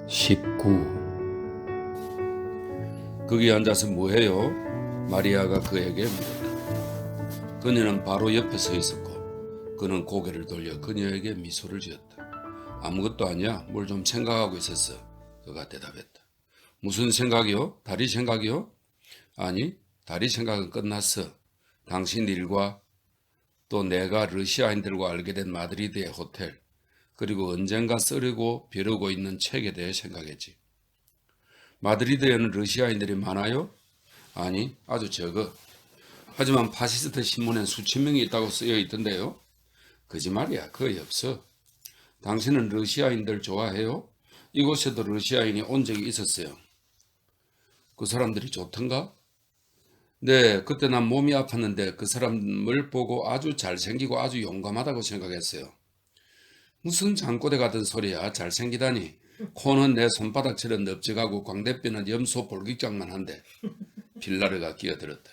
19. 거기 앉아서 뭐해요? 마리아가 그에게 물었다. 그녀는 바로 옆에 서 있었고 그는 고개를 돌려 그녀에게 미소를 지었다. 아무것도 아니야. 뭘 좀 생각하고 있었어. 그가 대답했다. 무슨 생각이요? 다리 생각이요? 아니, 다리 생각은 끝났어. 당신 일과 또 내가 러시아인들과 알게 된 마드리드의 호텔, 그리고 언젠가 쓰려고 벼르고 있는 책에 대해 생각했지. 마드리드에는 러시아인들이 많아요? 아니, 아주 적어. 하지만 파시스트 신문엔 수천 명이 있다고 쓰여 있던데요. 거짓말이야. 거의 없어. 당신은 러시아인들 좋아해요? 이곳에도 러시아인이 온 적이 있었어요. 그 사람들이 좋던가? 네, 그때 난 몸이 아팠는데 그 사람을 보고 아주 잘생기고 아주 용감하다고 생각했어요. 무슨 장꼬대 같은 소리야. 잘생기다니. 코는 내 손바닥처럼 넓적하고 광대뼈는 염소 볼깃장만 한데. 빌라르가 끼어들었다.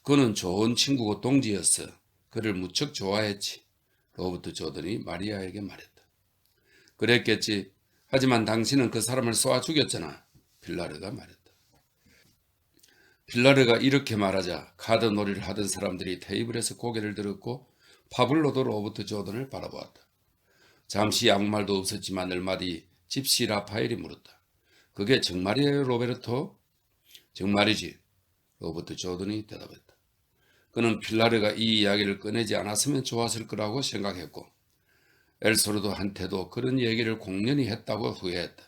그는 좋은 친구고 동지였어. 그를 무척 좋아했지. 로버트 조던이 마리아에게 말했다. 그랬겠지. 하지만 당신은 그 사람을 쏘아 죽였잖아. 빌라르가 말했다. 빌라르가 이렇게 말하자 카드 놀이를 하던 사람들이 테이블에서 고개를 들었고 파블로도 로버트 조던을 바라보았다. 잠시 아무 말도 없었지만 얼마 뒤 집시 라파엘이 물었다. 그게 정말이에요, 로베르토? 정말이지. 로버트 조던이 대답했다. 그는 필라르가 이 이야기를 꺼내지 않았으면 좋았을 거라고 생각했고 엘소르도한테도 그런 얘기를 공연히 했다고 후회했다.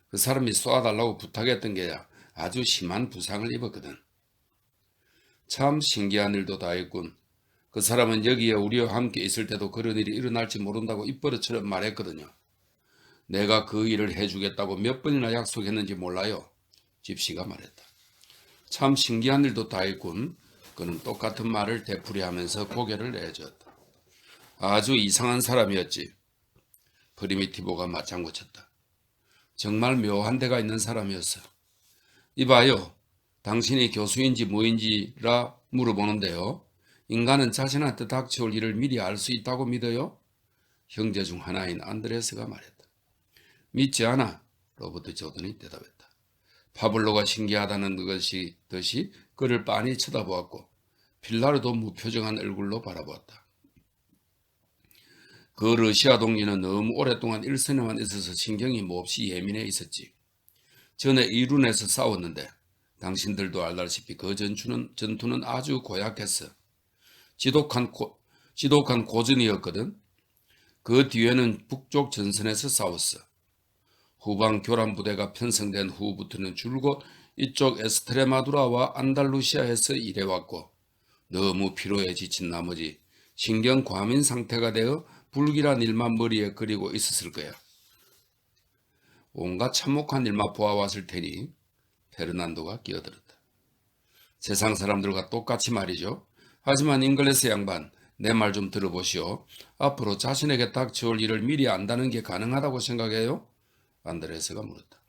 그 사람이 쏘아달라고 부탁했던 게야 아주 심한 부상을 입었거든. 참 신기한 일도 다 했군. 그 사람은 여기에 우리와 함께 있을 때도 그런 일이 일어날지 모른다고 입버릇처럼 말했거든요. 내가 그 일을 해주겠다고 몇 번이나 약속했는지 몰라요. 집시가 말했다. 참 신기한 일도 다 했군. 그는 똑같은 말을 되풀이하면서 고개를 내젓다. 아주 이상한 사람이었지. 프리미티보가 맞장구 쳤다. 정말 묘한 데가 있는 사람이었어. 이봐요. 당신이 교수인지 뭐인지라 물어보는데요. 인간은 자신한테 닥쳐올 일을 미리 알 수 있다고 믿어요? 형제 중 하나인 안드레스가 말했다. 믿지 않아. 로버트 조던이 대답했다. 파블로가 신기하다는 것이 듯이 그를 빤히 쳐다보았고 필라르도 무표정한 얼굴로 바라보았다. 그 러시아 동지는 너무 오랫동안 일선에만 있어서 신경이 몹시 예민해 있었지. 전에 이룬에서 싸웠는데 당신들도 알다시피 그 전투는 아주 고약했어. 지독한 고전이었거든. 그 뒤에는 북쪽 전선에서 싸웠어. 후방 교란 부대가 편성된 후부터는 줄곧 이쪽 에스트레마두라와 안달루시아에서 일해왔고 너무 피로에 지친 나머지 신경 과민 상태가 되어 불길한 일만 머리에 그리고 있었을 거야. 온갖 참혹한 일만 보아왔을 테니 페르난도가 끼어들었다. 세상 사람들과 똑같이 말이죠. 하지만 잉글레스 양반, 내 말 좀 들어보시오. 앞으로 자신에게 닥쳐올 일을 미리 안다는 게 가능하다고 생각해요? 안드레스가 물었다.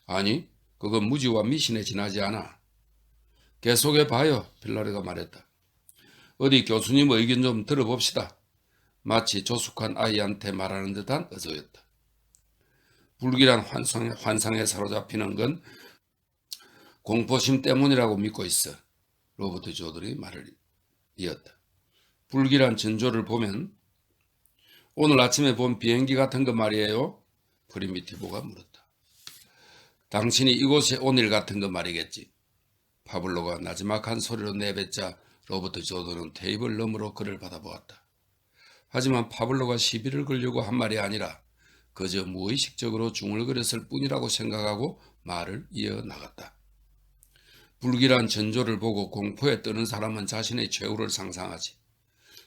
아니, 그건 무지와 미신에 지나지 않아. 계속해봐요, 필라르가 말했다. 어디 교수님 의견 좀 들어봅시다. 마치 조숙한 아이한테 말하는 듯한 어조였다. 불길한 환상에 사로잡히는 건 공포심 때문이라고 믿고 있어. 로버트 조던이 말을 이었다. 불길한 징조를 보면 오늘 아침에 본 비행기 같은 거 말이에요? 프리미티보가 물었다. 당신이 이곳에 온 일 같은 거 말이겠지. 파블로가 나지막한 소리로 내뱉자 로버트 조던은 테이블 너머로 그를 받아보았다. 하지만 파블로가 시비를 걸려고 한 말이 아니라 그저 무의식적으로 중얼거렸을 뿐이라고 생각하고 말을 이어나갔다. 불길한 전조를 보고 공포에 떠는 사람은 자신의 최후를 상상하지.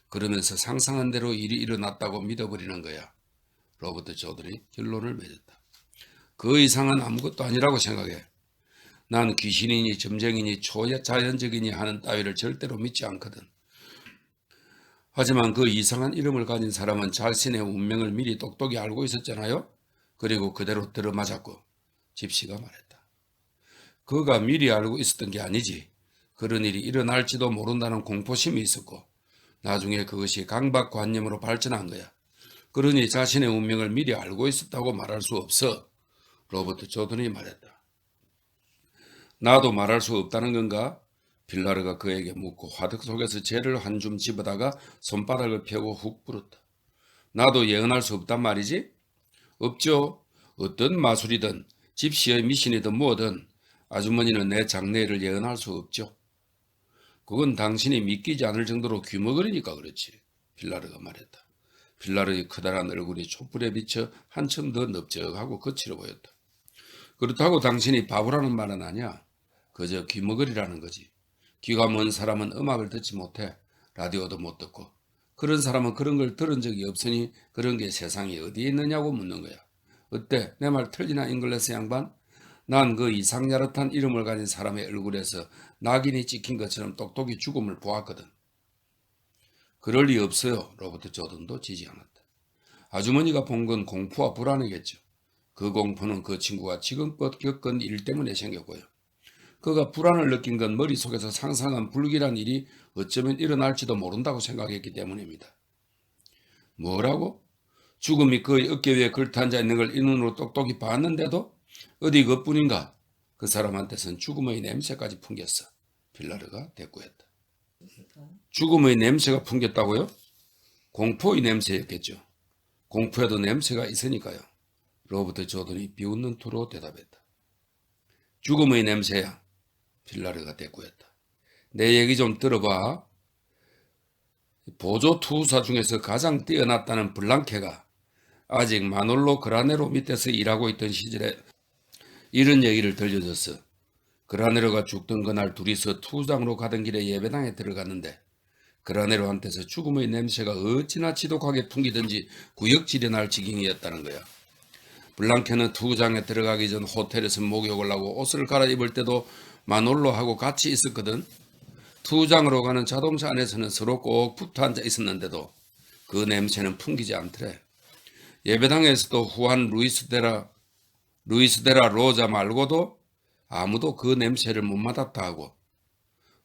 그러면서 상상한 대로 일이 일어났다고 믿어버리는 거야. 로버트 조던이 결론을 맺었다. 그 이상은 아무것도 아니라고 생각해. 난 귀신이니 점쟁이니 초자연적이니 하는 따위를 절대로 믿지 않거든. 하지만 그 이상한 이름을 가진 사람은 자신의 운명을 미리 똑똑히 알고 있었잖아요. 그리고 그대로 들어맞았고 집시가 말했다. 그가 미리 알고 있었던 게 아니지. 그런 일이 일어날지도 모른다는 공포심이 있었고 나중에 그것이 강박관념으로 발전한 거야. 그러니 자신의 운명을 미리 알고 있었다고 말할 수 없어. 로버트 조던이 말했다. 나도 말할 수 없다는 건가? 빌라르가 그에게 묻고 화덕 속에서 재를 한 줌 집어다가 손바닥을 펴고 훅 불었다. 나도 예언할 수 없단 말이지? 없죠. 어떤 마술이든 집시의 미신이든 뭐든 아주머니는 내 장래를 예언할 수 없죠. 그건 당신이 믿기지 않을 정도로 귀머거리니까 그렇지. 빌라르가 말했다. 빌라르의 커다란 얼굴이 촛불에 비쳐 한층 더 넓적하고 거칠어 보였다. 그렇다고 당신이 바보라는 말은 아니야. 그저 귀머거리라는 거지. 귀가 먼 사람은 음악을 듣지 못해. 라디오도 못 듣고. 그런 사람은 그런 걸 들은 적이 없으니 그런 게 세상에 어디에 있느냐고 묻는 거야. 어때? 내 말 틀리나 잉글레스 양반? 난 그 이상야릇한 이름을 가진 사람의 얼굴에서 낙인이 찍힌 것처럼 똑똑히 죽음을 보았거든. 그럴 리 없어요. 로버트 조던도 지지 않았다. 아주머니가 본 건 공포와 불안이겠죠. 그 공포는 그 친구가 지금껏 겪은 일 때문에 생겼고요. 그가 불안을 느낀 건 머릿속에서 상상한 불길한 일이 어쩌면 일어날지도 모른다고 생각했기 때문입니다. 뭐라고? 죽음이 그의 어깨 위에 걸터앉아 있는 걸 이 눈으로 똑똑히 봤는데도 어디 그뿐인가? 그 사람한테선 죽음의 냄새까지 풍겼어. 빌라르가 대꾸했다. 죽음의 냄새가 풍겼다고요? 공포의 냄새였겠죠. 공포에도 냄새가 있으니까요. 로버트 조던이 비웃는 투로 대답했다. 죽음의 냄새야. 빌라르가 대꾸했다. 내 얘기 좀 들어봐. 보조 투사 중에서 가장 뛰어났다는 블랑케가 아직 마놀로 그라네로 밑에서 일하고 있던 시절에 이런 얘기를 들려줬어. 그라네로가 죽던 그날 둘이서 투장으로 가던 길에 예배당에 들어갔는데 그라네로한테서 죽음의 냄새가 어찌나 지독하게 풍기든지 구역질이 날 지경이었다는 거야. 블랑케는 투장에 들어가기 전 호텔에서 목욕을 하고 옷을 갈아입을 때도 마놀로하고 같이 있었거든. 투장으로 가는 자동차 안에서는 서로 꼭 붙어 앉아 있었는데도 그 냄새는 풍기지 않더래. 예배당에서도 후안 루이스 데라 로자 말고도 아무도 그 냄새를 못 맡았다 하고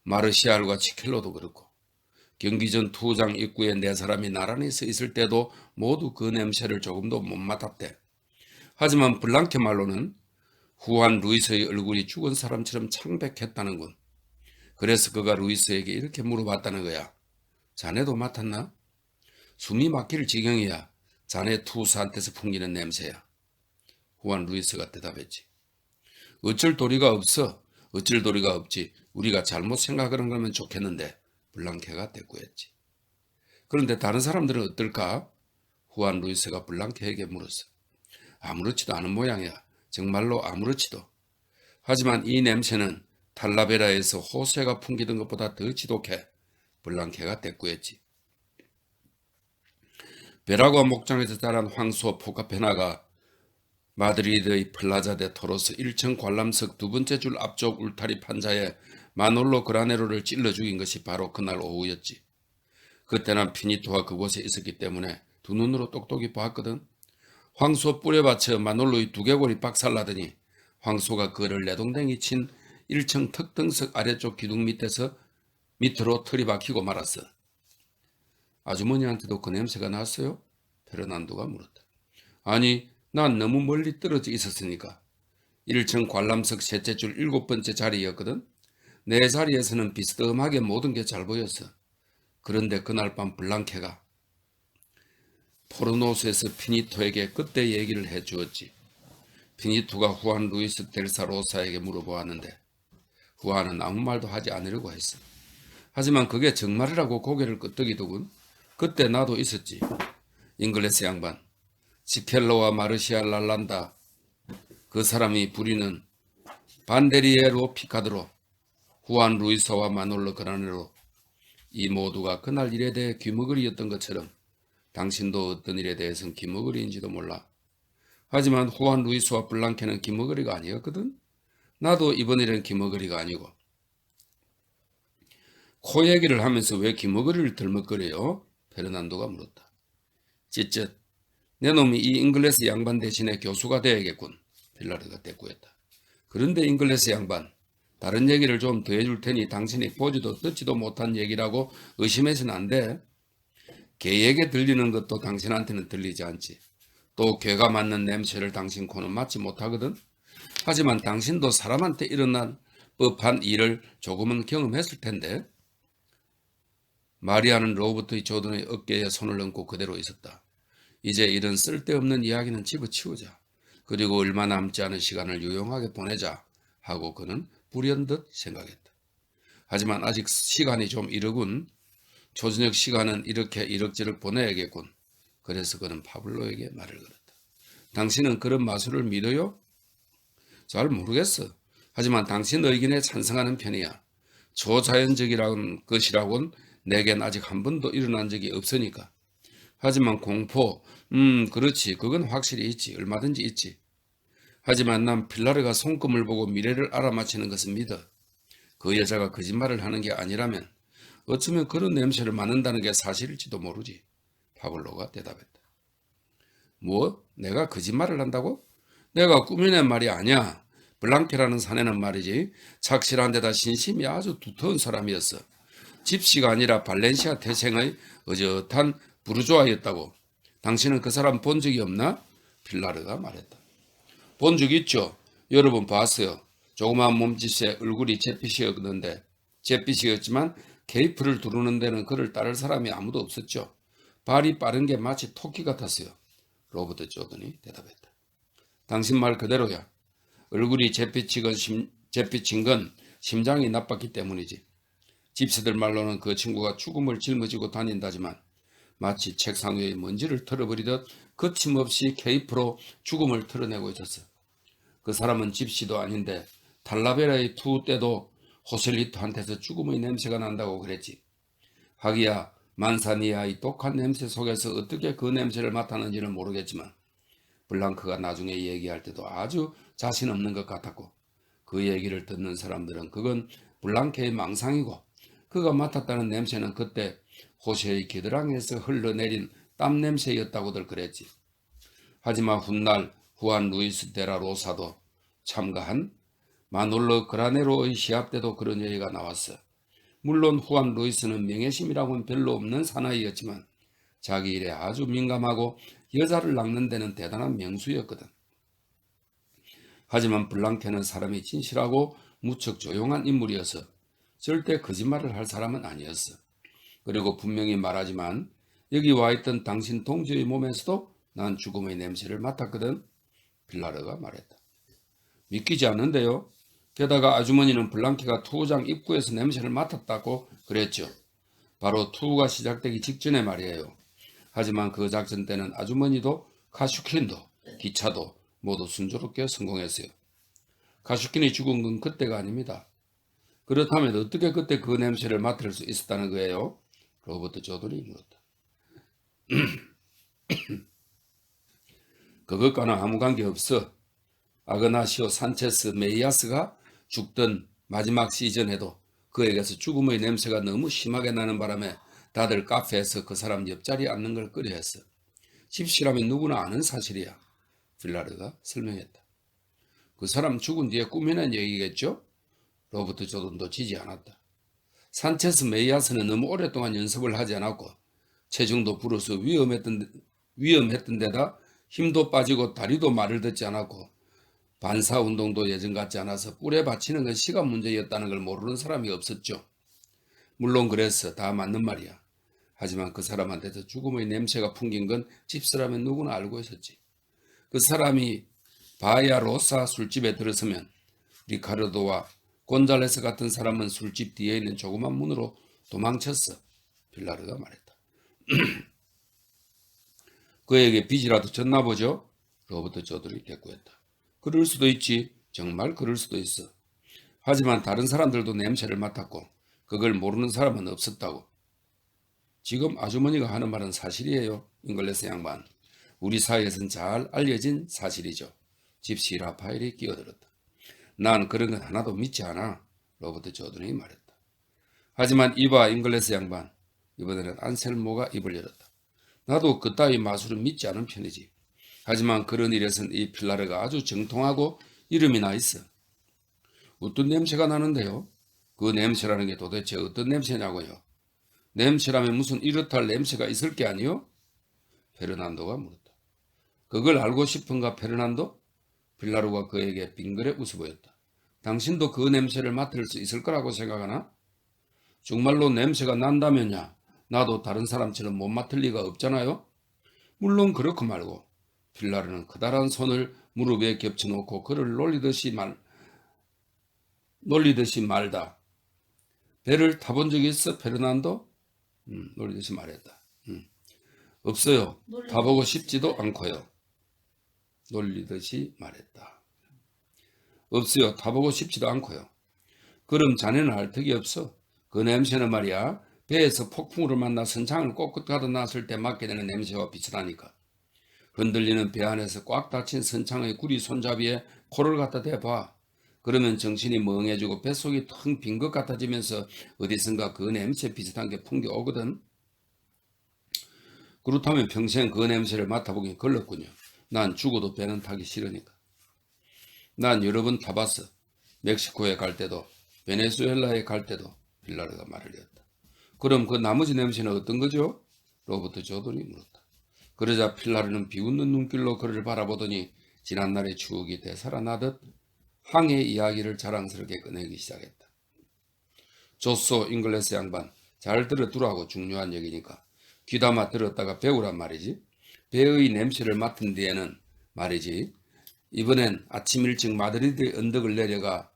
마르시알과 치켈로도 그렇고 경기전 투장 입구에 네 사람이 나란히 서 있을 때도 모두 그 냄새를 조금도 못 맡았대. 하지만 블랑케 말로는 후안 루이스의 얼굴이 죽은 사람처럼 창백했다는군. 그래서 그가 루이스에게 이렇게 물어봤다는 거야. 자네도 맡았나? 숨이 막힐 지경이야. 자네 투사한테서 풍기는 냄새야. 후안 루이스가 대답했지. 어쩔 도리가 없어. 어쩔 도리가 없지. 우리가 잘못 생각하는 거면 좋겠는데 블랑케가 대꾸했지. 그런데 다른 사람들은 어떨까? 후안 루이스가 블랑케에게 물었어. 아무렇지도 않은 모양이야. 정말로 아무렇지도. 하지만 이 냄새는 탈라베라에서 호세가 풍기던 것보다 더 지독해. 블랑케가 대꾸했지. 베라과 목장에서 자란 황소 포카페나가 마드리드의 플라자 데 토로스 1층 관람석 두 번째 줄 앞쪽 울타리 판자에 마놀로 그라네로를 찔러 죽인 것이 바로 그날 오후였지. 그때 난 피니토가 그곳에 있었기 때문에 두 눈으로 똑똑히 보았거든. 황소 뿔에 받쳐 마놀로의 두개골이 박살나더니 황소가 그를 내동댕이 친 1층 턱등석 아래쪽 기둥 밑으로 털이 박히고 말았어. 아주머니한테도 그 냄새가 났어요? 페르난도가 물었다. 아니, 난 너무 멀리 떨어져 있었으니까. 1층 관람석 셋째 줄 7번째 자리였거든. 내 자리에서는 비스듬하게 모든 게 잘 보였어. 그런데 그날 밤 블랑케가 포르노스에서 피니토에게 그때 얘기를 해주었지. 피니토가 후안 루이스 델사 로사에게 물어보았는데 후안은 아무 말도 하지 않으려고 했어. 하지만 그게 정말이라고 고개를 끄덕이더군. 그때 나도 있었지. 잉글레스 양반. 치켈로와 마르시알 랄란다. 그 사람이 부리는 반데리에로 피카드로 후안 루이스와 마놀로 그라네로 이 모두가 그날 일에 대해 귀머거리였던 것처럼 당신도 어떤 일에 대해서는 귀머거리인지도 몰라. 하지만 후안 루이스와 블랑케는 귀머거리가 아니었거든. 나도 이번 일은 귀머거리가 아니고. 코 얘기를 하면서 왜 귀머거리를 들먹거려요? 페르난도가 물었다. 찌쯧. 내 놈이 이 잉글레스 양반 대신에 교수가 되어야겠군. 빌라르가 대꾸했다. 그런데 잉글레스 양반, 다른 얘기를 좀 더 해줄 테니 당신이 보지도 듣지도 못한 얘기라고 의심해서는 안 돼. 개에게 들리는 것도 당신한테는 들리지 않지. 또 개가 맡는 냄새를 당신 코는 맡지 못하거든. 하지만 당신도 사람한테 일어난 법한 일을 조금은 경험했을 텐데. 마리아는 로버트 조던의 어깨에 손을 얹고 그대로 있었다. 이제 이런 쓸데없는 이야기는 집어치우자. 그리고 얼마 남지 않은 시간을 유용하게 보내자 하고 그는 불현듯 생각했다. 하지만 아직 시간이 좀 이르군. 초저녁 시간은 이렇게 이럭저럭 보내야겠군. 그래서 그는 파블로에게 말을 걸었다. 당신은 그런 마술을 믿어요? 잘 모르겠어. 하지만 당신 의견에 찬성하는 편이야. 초자연적이라는 것이라곤 내겐 아직 한 번도 일어난 적이 없으니까. 하지만 공포, 그렇지. 그건 확실히 있지. 얼마든지 있지. 하지만 난 필라르가 손금을 보고 미래를 알아맞히는 것은 믿어. 그 여자가 거짓말을 하는 게 아니라면 어쩌면 그런 냄새를 맡는다는 게 사실일지도 모르지. 파블로가 대답했다. 뭐? 내가 거짓말을 한다고? 내가 꾸며낸 말이 아니야. 블랑케라는 사내는 말이지. 착실한 데다 신심이 아주 두터운 사람이었어. 집시가 아니라 발렌시아 태생의 어젓한 부르주아였다고. 당신은 그 사람 본 적이 없나? 필라르가 말했다. 본 적 있죠. 여러 번 봤어요. 조그마한 몸짓에 얼굴이 잿빛이었지만 케이프를 두르는 데는 그를 따를 사람이 아무도 없었죠. 발이 빠른 게 마치 토끼 같았어요. 로버트 조던이 대답했다. 당신 말 그대로야. 얼굴이 잿빛인 건 심장이 나빴기 때문이지. 집사들 말로는 그 친구가 죽음을 짊어지고 다닌다지만 마치 책상 위에 먼지를 털어버리듯 거침없이 케이프로 죽음을 털어내고 있었어. 그 사람은 집시도 아닌데 탈라베라의 투 때도 호셀리토한테서 죽음의 냄새가 난다고 그랬지. 하기야 만사니아의 독한 냄새 속에서 어떻게 그 냄새를 맡았는지는 모르겠지만 블랑크가 나중에 얘기할 때도 아주 자신 없는 것 같았고 그 얘기를 듣는 사람들은 그건 블랑크의 망상이고 그가 맡았다는 냄새는 그때 호세의 겨드랑이에서 흘러내린 땀 냄새였다고들 그랬지. 하지만 훗날 후안 루이스 데라 로사도 참가한 마놀로 그라네로의 시합 때도 그런 얘기가 나왔어. 물론 후안 루이스는 명예심이라고는 별로 없는 사나이였지만 자기 일에 아주 민감하고 여자를 낚는 데는 대단한 명수였거든. 하지만 블랑케는 사람이 진실하고 무척 조용한 인물이어서 절대 거짓말을 할 사람은 아니었어. 그리고 분명히 말하지만 여기 와있던 당신 동지의 몸에서도 난 죽음의 냄새를 맡았거든. 필라르가 말했다. 믿기지 않는데요. 게다가 아주머니는 블랑케가 투우장 입구에서 냄새를 맡았다고 그랬죠. 바로 투우가 시작되기 직전에 말이에요. 하지만 그 작전 때는 아주머니도 카슈킨도 기차도 모두 순조롭게 성공했어요. 카슈킨이 죽은 건 그때가 아닙니다. 그렇다면 어떻게 그때 그 냄새를 맡을 수 있었다는 거예요? 로버트 조던이 물었다. 그것과는 아무 관계 없어. 아그나시오 산체스 메이아스가 죽던 마지막 시즌에도 그에게서 죽음의 냄새가 너무 심하게 나는 바람에 다들 카페에서 그 사람 옆자리에 앉는 걸 꺼려했어. 집시라면 누구나 아는 사실이야. 필라르가 설명했다. 그 사람 죽은 뒤에 꾸며낸 얘기겠죠? 로버트 조던도 지지 않았다. 산체스 메이아스는 너무 오랫동안 연습을 하지 않았고 체중도 불어서 위험했던 데다 힘도 빠지고 다리도 말을 듣지 않았고 반사운동도 예전 같지 않아서 뿔에 받치는 건 시간 문제였다는 걸 모르는 사람이 없었죠. 물론 그래서 다 맞는 말이야. 하지만 그 사람한테서 죽음의 냄새가 풍긴 건 집사라면 누구나 알고 있었지. 그 사람이 바야 로사 술집에 들어서면 리카르도와 곤잘레스 같은 사람은 술집 뒤에 있는 조그만 문으로 도망쳤어. 필라르가 말했다. 그에게 빚이라도 졌나 보죠? 로버트 조던이 대꾸했다. 그럴 수도 있지. 정말 그럴 수도 있어. 하지만 다른 사람들도 냄새를 맡았고 그걸 모르는 사람은 없었다고. 지금 아주머니가 하는 말은 사실이에요. 잉글레스 양반. 우리 사이에선 잘 알려진 사실이죠. 집시 라파엘이 끼어들었다. 난 그런 건 하나도 믿지 않아. 로버트 조던이 말했다. 하지만 이봐 잉글레스 양반. 이번에는 안셀모가 입을 열었다. 나도 그따위 마술은 믿지 않은 편이지. 하지만 그런 일에선 이 필라르가 아주 정통하고 이름이 나 있어. 어떤 냄새가 나는데요? 그 냄새라는 게 도대체 어떤 냄새냐고요? 냄새라면 무슨 이렇다 할 냄새가 있을 게 아니요? 페르난도가 물었다. 그걸 알고 싶은가 페르난도? 빌라루가 그에게 빙그레 웃어 보였다. 당신도 그 냄새를 맡을 수 있을 거라고 생각하나? 정말로 냄새가 난다면야 나도 다른 사람처럼 못 맡을 리가 없잖아요? 물론 그렇고 말고. 빌라루는 커다란 손을 무릎에 겹쳐놓고 그를 놀리듯이 말다. 배를 타본 적이 있어 페르난도? 놀리듯이 말했다. 없어요. 타보고 싶지도 않고요. 놀리듯이 말했다. 없어요. 타보고 싶지도 않고요. 그럼 자네는 알 턱이 없어. 그 냄새는 말이야. 배에서 폭풍우를 만나 선창을 꼿꼿 가둬놨을 때 맡게 되는 냄새와 비슷하니까. 흔들리는 배 안에서 꽉 닫힌 선창의 구리 손잡이에 코를 갖다 대봐. 그러면 정신이 멍해지고 뱃속이 텅 빈 것 같아지면서 어디선가 그 냄새 비슷한 게 풍겨오거든. 그렇다면 평생 그 냄새를 맡아보긴 걸렸군요. 난 죽어도 배는 타기 싫으니까. 난 여러 번 타봤어. 멕시코에 갈 때도 베네수엘라에 갈 때도. 빌라르가 말을 이었다. 그럼 그 나머지 냄새는 어떤 거죠? 로버트 조던이 물었다. 그러자 필라르는 비웃는 눈길로 그를 바라보더니 지난날의 추억이 되살아나듯 항해 이야기를 자랑스럽게 꺼내기 시작했다. 조소 잉글레스 양반, 잘 들어두라고. 중요한 얘기니까 귀담아 들었다가 배우란 말이지. 배의 냄새를 맡은 뒤에는 말이지. 이번엔 아침 일찍 마드리드 언덕을 내려가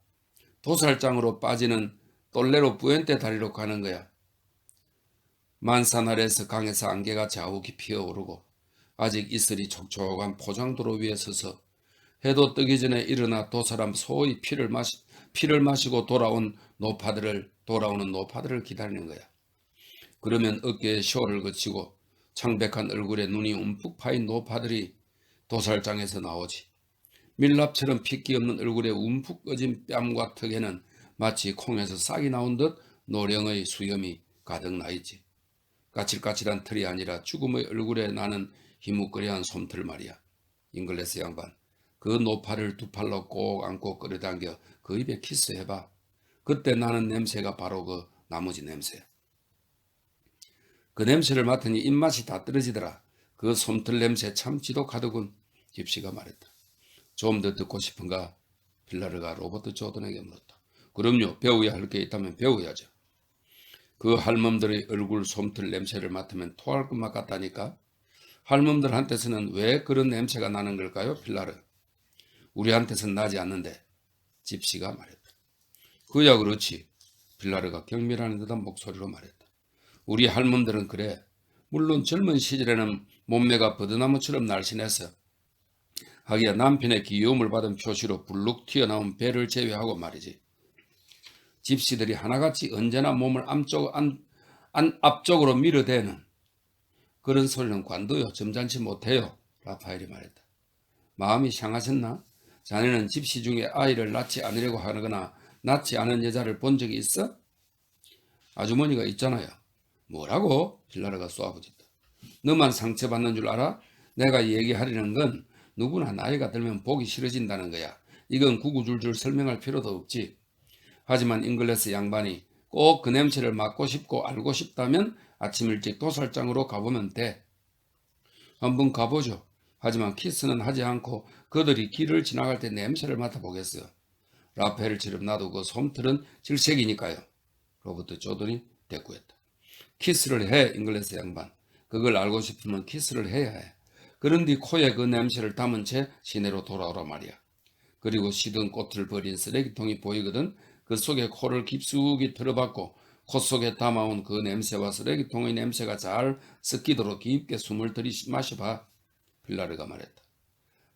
도살장으로 빠지는 똘레로 뿌엔테 다리로 가는 거야. 만사날에서 강에서 안개가 자욱이 피어오르고 아직 이슬이 촉촉한 포장도로 위에 서서 해도 뜨기 전에 일어나 도사람 소의 피를 마시고 돌아오는 노파들을 기다리는 거야. 그러면 어깨에 쇼를 거치고 창백한 얼굴에 눈이 움푹 파인 노파들이 도살장에서 나오지. 밀랍처럼 핏기 없는 얼굴에 움푹 꺼진 뺨과 턱에는 마치 콩에서 싹이 나온 듯 노령의 수염이 가득 나 있지. 까칠까칠한 털이 아니라 죽음의 얼굴에 나는 희뭇거리한 솜털 말이야. 잉글레스 양반, 그 노파를 두 팔로 꼭 안고 끌어당겨 그 입에 키스해봐. 그때 나는 냄새가 바로 그 나머지 냄새야. 그 냄새를 맡으니 입맛이 다 떨어지더라. 그 솜털 냄새 참 지독하더군. 집시가 말했다. 좀 더 듣고 싶은가? 빌라르가 로버트 조던에게 물었다. 그럼요. 배워야 할 게 있다면 배워야죠. 그 할멈들의 얼굴 솜털 냄새를 맡으면 토할 것만 같다니까. 할멈들한테서는 왜 그런 냄새가 나는 걸까요? 빌라르. 우리한테서는 나지 않는데. 집시가 말했다. 그야 그렇지. 빌라르가 경멸하는 듯한 목소리로 말했다. 우리 할멈들은 그래. 물론 젊은 시절에는 몸매가 버드나무처럼 날씬해서 하기야 남편의 귀여움을 받은 표시로 불룩 튀어나온 배를 제외하고 말이지. 집시들이 하나같이 언제나 몸을 앞쪽으로 밀어대는 그런 소리는 관둬요. 점잖지 못해요. 라파엘이 말했다. 마음이 상하셨나? 자네는 집시 중에 아이를 낳지 않으려고 하거나 낳지 않은 여자를 본 적이 있어? 아주머니가 있잖아요. 뭐라고? 빌라르가 쏘아부졌다. 너만 상처받는 줄 알아? 내가 얘기하려는 건 누구나 나이가 들면 보기 싫어진다는 거야. 이건 구구줄줄 설명할 필요도 없지. 하지만 잉글레스 양반이 꼭 그 냄새를 맡고 싶고 알고 싶다면 아침 일찍 도살장으로 가보면 돼. 한번 가보죠. 하지만 키스는 하지 않고 그들이 길을 지나갈 때 냄새를 맡아보겠어요. 라펠처럼 나도 그 솜털은 질색이니까요. 로버트 조던이 대꾸했다. 키스를 해, 잉글레스 양반. 그걸 알고 싶으면 키스를 해야 해. 그런데 코에 그 냄새를 담은 채 시내로 돌아오라 말이야. 그리고 시든 꽃을 버린 쓰레기통이 보이거든. 그 속에 코를 깊숙이 들어봤고 코 속에 담아온 그 냄새와 쓰레기통의 냄새가 잘 섞이도록 깊게 숨을 들이마셔봐. 빌라르가 말했다.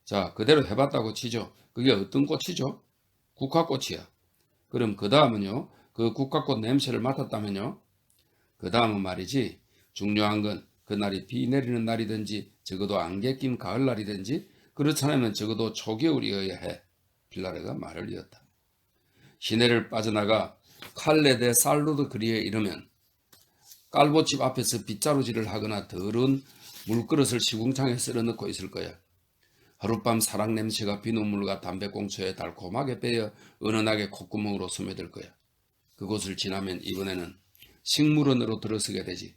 자, 그대로 해봤다고 치죠. 그게 어떤 꽃이죠? 국화꽃이야. 그럼 그 다음은요? 그 국화꽃 냄새를 맡았다면요? 그 다음은 말이지. 중요한 건 그날이 비 내리는 날이든지 적어도 안개 낀 가을날이든지 그렇지 않으면 적어도 초겨울이어야 해. 빌라르가 말을 이었다. 시내를 빠져나가 칼레 데 살루드 거리에 이르면 깔보집 앞에서 빗자루질을 하거나 더러운 물그릇을 시궁창에 썰어넣고 있을 거야. 하룻밤 사랑 냄새가 비눗물과 담배꽁초에 달콤하게 빼어 은은하게 콧구멍으로 스며들 거야. 그곳을 지나면 이번에는 식물원으로 들어서게 되지.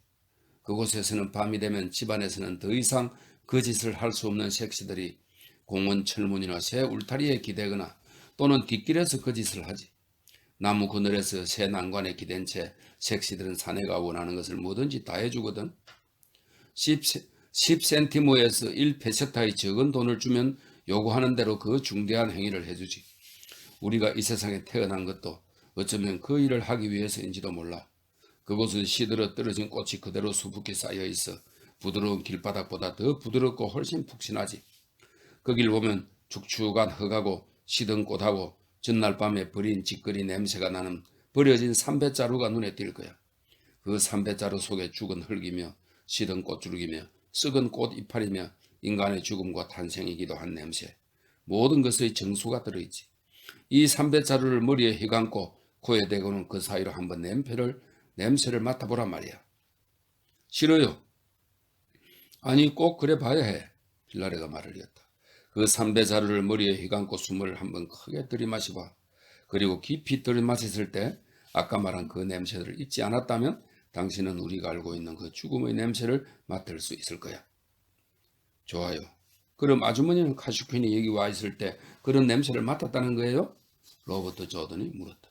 그곳에서는 밤이 되면 집안에서는 더 이상 그 짓을 할 수 없는 색시들이 공원 철문이나 새 울타리에 기대거나 또는 뒷길에서 그 짓을 하지. 나무 그늘에서 새 난관에 기댄 채 색시들은 사내가 원하는 것을 뭐든지 다 해주거든. 10센티모에서 1페세타의 적은 돈을 주면 요구하는 대로 그 중대한 행위를 해주지. 우리가 이 세상에 태어난 것도 어쩌면 그 일을 하기 위해서인지도 몰라. 그곳은 시들어 떨어진 꽃이 그대로 수북히 쌓여 있어 부드러운 길바닥보다 더 부드럽고 훨씬 푹신하지. 거길 보면 축축한 흙하고 시든 꽃하고 전날 밤에 버린 찌꺼리 냄새가 나는 버려진 삼배자루가 눈에 띌 거야. 그 삼배자루 속에 죽은 흙이며 시든 꽃주룩이며 썩은 꽃 이파리며 인간의 죽음과 탄생이기도 한 냄새. 모든 것의 정수가 들어있지. 이 삼배자루를 머리에 휘감고 코에 대고는 그 사이로 한번 냄새를 맡아보란 말이야. 싫어요. 아니 꼭 그래 봐야 해. 빌라레가 말을 이었다. 그 삼배자루를 머리에 휘감고 숨을 한번 크게 들이마셔봐. 그리고 깊이 들이마셨을 때 아까 말한 그 냄새를 잊지 않았다면 당신은 우리가 알고 있는 그 죽음의 냄새를 맡을 수 있을 거야. 좋아요. 그럼 아주머니는 카슈퀸이 여기 와 있을 때 그런 냄새를 맡았다는 거예요? 로버트 조던이 물었다.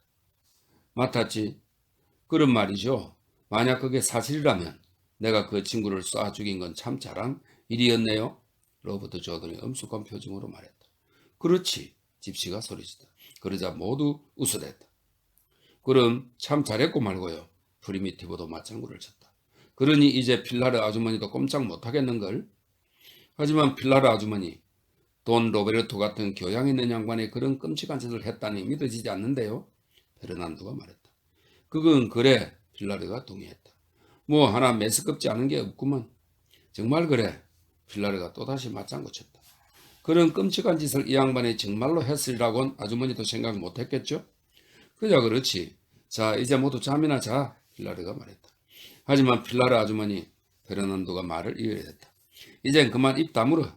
맡았지. 그런 말이죠. 만약 그게 사실이라면 내가 그 친구를 쏴 죽인 건 참 잘한 일이었네요. 로버트 조던이 엄숙한 표정으로 말했다. 그렇지. 집시가 소리쳤다. 그러자 모두 웃어댔다. 그럼 참 잘했고 말고요. 프리미티브도 맞장구를 쳤다. 그러니 이제 필라르 아주머니도 꼼짝 못하겠는걸. 하지만 필라르 아주머니, 돈 로베르토 같은 교양 있는 양반이 그런 끔찍한 짓을 했다니 믿어지지 않는데요. 페르난도가 말했다. 그건 그래. 필라르가 동의했다. 뭐 하나 매스껍지 않은 게 없구먼. 정말 그래. 필라르가 또다시 맞장구 쳤다. 그런 끔찍한 짓을 이 양반이 정말로 했으리라고는 아주머니도 생각 못했겠죠? 그야 그렇지. 자 이제 모두 잠이나 자. 필라르가 말했다. 하지만 필라르 아주머니, 페르난도가 말을 이어냈다. 이젠 그만 입 다물어.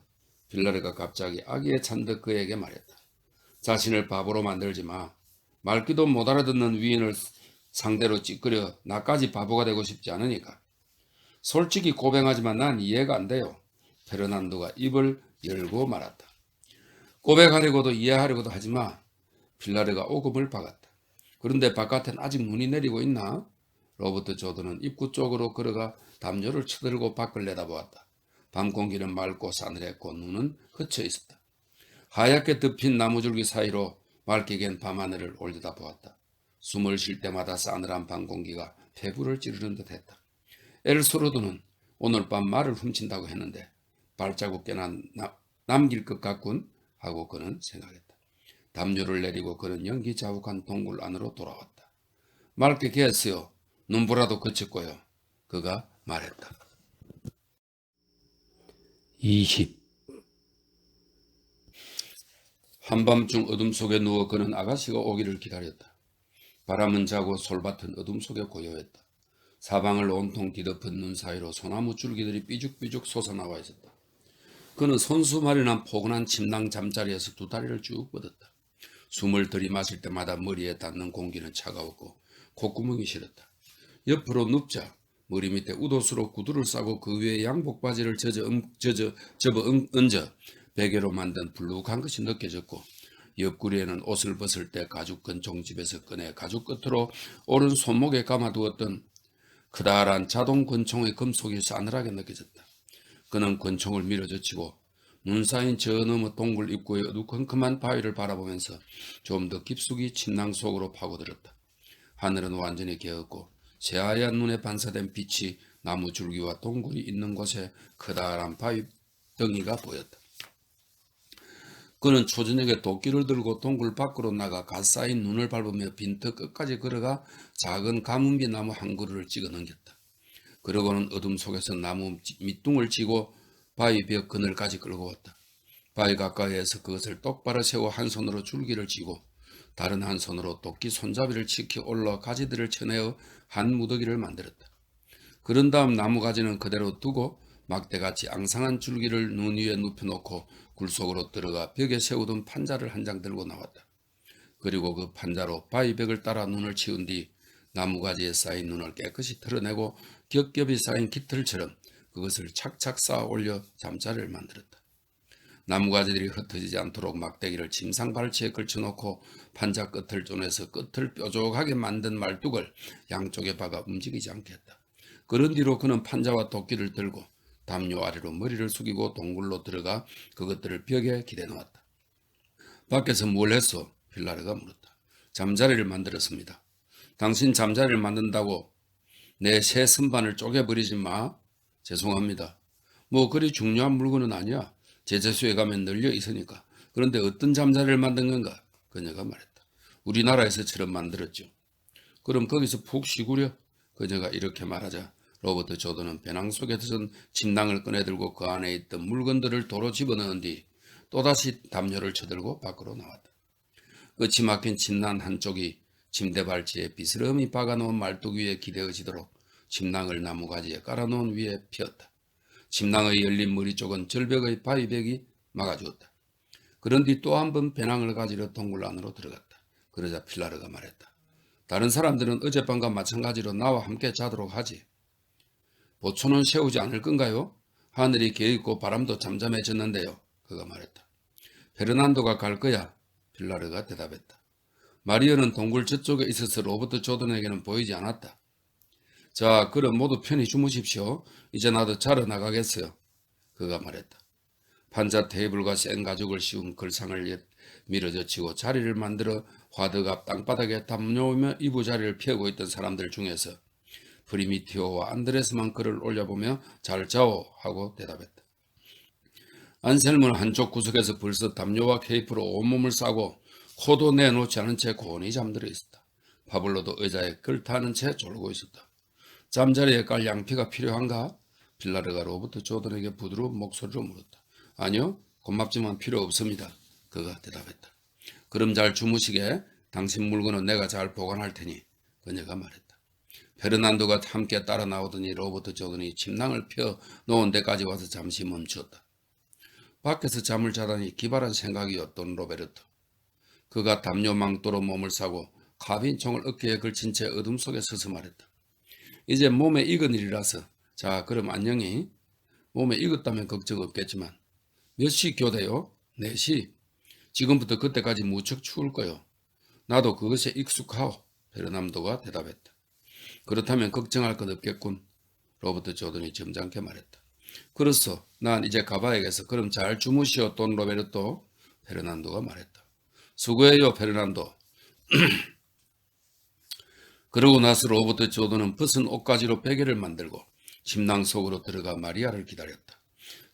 필라르가 갑자기 아기의 찬듯 그에게 말했다. 자신을 바보로 만들지 마. 말귀도 못 알아듣는 위인을 상대로 찌끄려 나까지 바보가 되고 싶지 않으니까. 솔직히 고백하지만 난 이해가 안 돼요. 페르난도가 입을 열고 말았다. 고백하려고도 이해하려고도 하지마. 필라르가 오금을 박았다. 그런데 바깥엔 아직 눈이 내리고 있나? 로버트 조던은 입구 쪽으로 걸어가 담요를 쳐들고 밖을 내다보았다. 밤 공기는 맑고 싸늘했고 눈은 흩어 있었다. 하얗게 덮인 나무줄기 사이로 맑게 갠 밤하늘을 올려다보았다. 숨을 쉴 때마다 싸늘한 밤 공기가 폐부를 찌르는 듯했다. 엘스로드는 오늘 밤 말을 훔친다고 했는데 발자국 꽤나 남길 것 같군 하고 그는 생각했다. 담요를 내리고 그는 연기 자욱한 동굴 안으로 돌아왔다. 맑게 개었어요. 눈보라도 그쳤고요. 그가 말했다. 20. 한밤중 어둠 속에 누워 그는 아가씨가 오기를 기다렸다. 바람은 자고 솔밭은 어둠 속에 고요했다. 사방을 온통 뒤덮은 눈 사이로 소나무 줄기들이 삐죽삐죽 솟아나와 있었다. 그는 손수 마련한 포근한 침낭 잠자리에서 두 다리를 쭉 뻗었다. 숨을 들이마실 때마다 머리에 닿는 공기는 차가웠고 콧구멍이 시렸다. 옆으로 눕자 머리 밑에 우도수로 구두를 싸고 그 위에 양복 바지를 접어 얹어 베개로 만든 불룩한 것이 느껴졌고 옆구리에는 옷을 벗을 때 가죽 권총집에서 꺼내 가죽 끝으로 오른 손목에 감아두었던 크다란 자동 권총의 금속이 싸늘하게 느껴졌다. 그는 권총을 밀어젖히고 눈 쌓인 저 너머 동굴 입구의 어두컴컴한 바위를 바라보면서 좀 더 깊숙이 침낭 속으로 파고들었다. 하늘은 완전히 개었고 새하얀 눈에 반사된 빛이 나무 줄기와 동굴이 있는 곳에 커다란 바위 덩이가 보였다. 그는 초저녁에 도끼를 들고 동굴 밖으로 나가 갓 쌓인 눈을 밟으며 빈터 끝까지 걸어가 작은 가문비 나무 한 그루를 찍어 넘겼다. 그러고는 어둠 속에서 나무 밑둥을 치고 바위 벽 그늘까지 끌고 왔다. 바위 가까이에서 그것을 똑바로 세워 한 손으로 줄기를 쥐고 다른 한 손으로 도끼 손잡이를 치켜 올라 가지들을 쳐내어 한 무더기를 만들었다. 그런 다음 나무 가지는 그대로 두고 막대같이 앙상한 줄기를 눈 위에 눕혀놓고 굴 속으로 들어가 벽에 세우던 판자를 한 장 들고 나왔다. 그리고 그 판자로 바위벽을 따라 눈을 치운 뒤 나무가지에 쌓인 눈을 깨끗이 털어내고 겹겹이 쌓인 깃털처럼 그것을 착착 쌓아 올려 잠자리를 만들었다. 나무가지들이 흩어지지 않도록 막대기를 침상발치에 걸쳐놓고 판자 끝을 쪼내서 끝을 뾰족하게 만든 말뚝을 양쪽에 박아 움직이지 않게 했다. 그런 뒤로 그는 판자와 도끼를 들고 담요 아래로 머리를 숙이고 동굴로 들어가 그것들을 벽에 기대 놓았다. 밖에서 뭘 했소? 필라르가 물었다. 잠자리를 만들었습니다. 당신 잠자리를 만든다고 내 새 선반을 쪼개버리지 마. 죄송합니다. 뭐 그리 중요한 물건은 아니야. 제재소에 가면 널려 있으니까. 그런데 어떤 잠자리를 만든 건가? 그녀가 말했다. 우리나라에서처럼 만들었죠. 그럼 거기서 푹 쉬구려. 그녀가 이렇게 말하자 로버트 조던은 배낭 속에 든 침낭을 꺼내들고 그 안에 있던 물건들을 도로 집어넣은 뒤 또다시 담요를 쳐들고 밖으로 나왔다. 끝이 막힌 침낭 한쪽이 침대 발치에 비스름히 박아놓은 말뚝 위에 기대어지도록 침낭을 나무가지에 깔아놓은 위에 펴었다. 침낭의 열린 머리 쪽은 절벽의 바위벽이 막아주었다. 그런 뒤 또 한 번 배낭을 가지러 동굴 안으로 들어갔다. 그러자 필라르가 말했다. 다른 사람들은 어젯밤과 마찬가지로 나와 함께 자도록 하지. 보초는 세우지 않을 건가요? 하늘이 개있고 바람도 잠잠해졌는데요. 그가 말했다. 페르난도가 갈 거야. 필라르가 대답했다. 마리어는 동굴 저쪽에 있어서 로버트 조던에게는 보이지 않았다. 자, 그럼 모두 편히 주무십시오. 이제 나도 자러 나가겠어요. 그가 말했다. 판자 테이블과 센 가죽을 씌운 걸상을 밀어젖히고 자리를 만들어 화덕 앞 땅바닥에 담요오며 이부자리를 펴고 있던 사람들 중에서 프리미티오와 안드레스만 글을 올려보며 잘 자오 하고 대답했다. 안셀문은 한쪽 구석에서 벌써 담요와 케이프로 온몸을 싸고 코도 내놓지 않은 채 곤히 잠들어 있었다. 파블로도 의자에 걸타하는 채 졸고 있었다. 잠자리에 깔 양피가 필요한가? 필라르가 로버트 조던에게 부드러운 목소리로 물었다. 아니요, 고맙지만 필요 없습니다. 그가 대답했다. 그럼 잘 주무시게. 당신 물건은 내가 잘 보관할 테니. 그녀가 말했다. 페르난도가 함께 따라 나오더니 로버트 조던이 침낭을 펴 놓은 데까지 와서 잠시 멈추었다. 밖에서 잠을 자다니 기발한 생각이었던 로베르토. 그가 담요 망토로 몸을 싸고 카빈총을 어깨에 걸친 채 어둠 속에 서서 말했다. 이제 몸에 익은 일이라서 자 그럼 안녕히. 몸에 익었다면 걱정 없겠지만 몇 시 교대요? 4시. 지금부터 그때까지 무척 추울 거요. 나도 그것에 익숙하오. 페르난도가 대답했다. 그렇다면 걱정할 것 없겠군. 로버트 조던이 점잖게 말했다. 그렇소. 난 이제 가봐야겠어. 그럼 잘 주무시오 돈 로베르토. 페르난도가 말했다. 수고해요 페르난도. 그러고 나서 로버트 조던은 벗은 옷가지로 베개를 만들고 침낭 속으로 들어가 마리아를 기다렸다.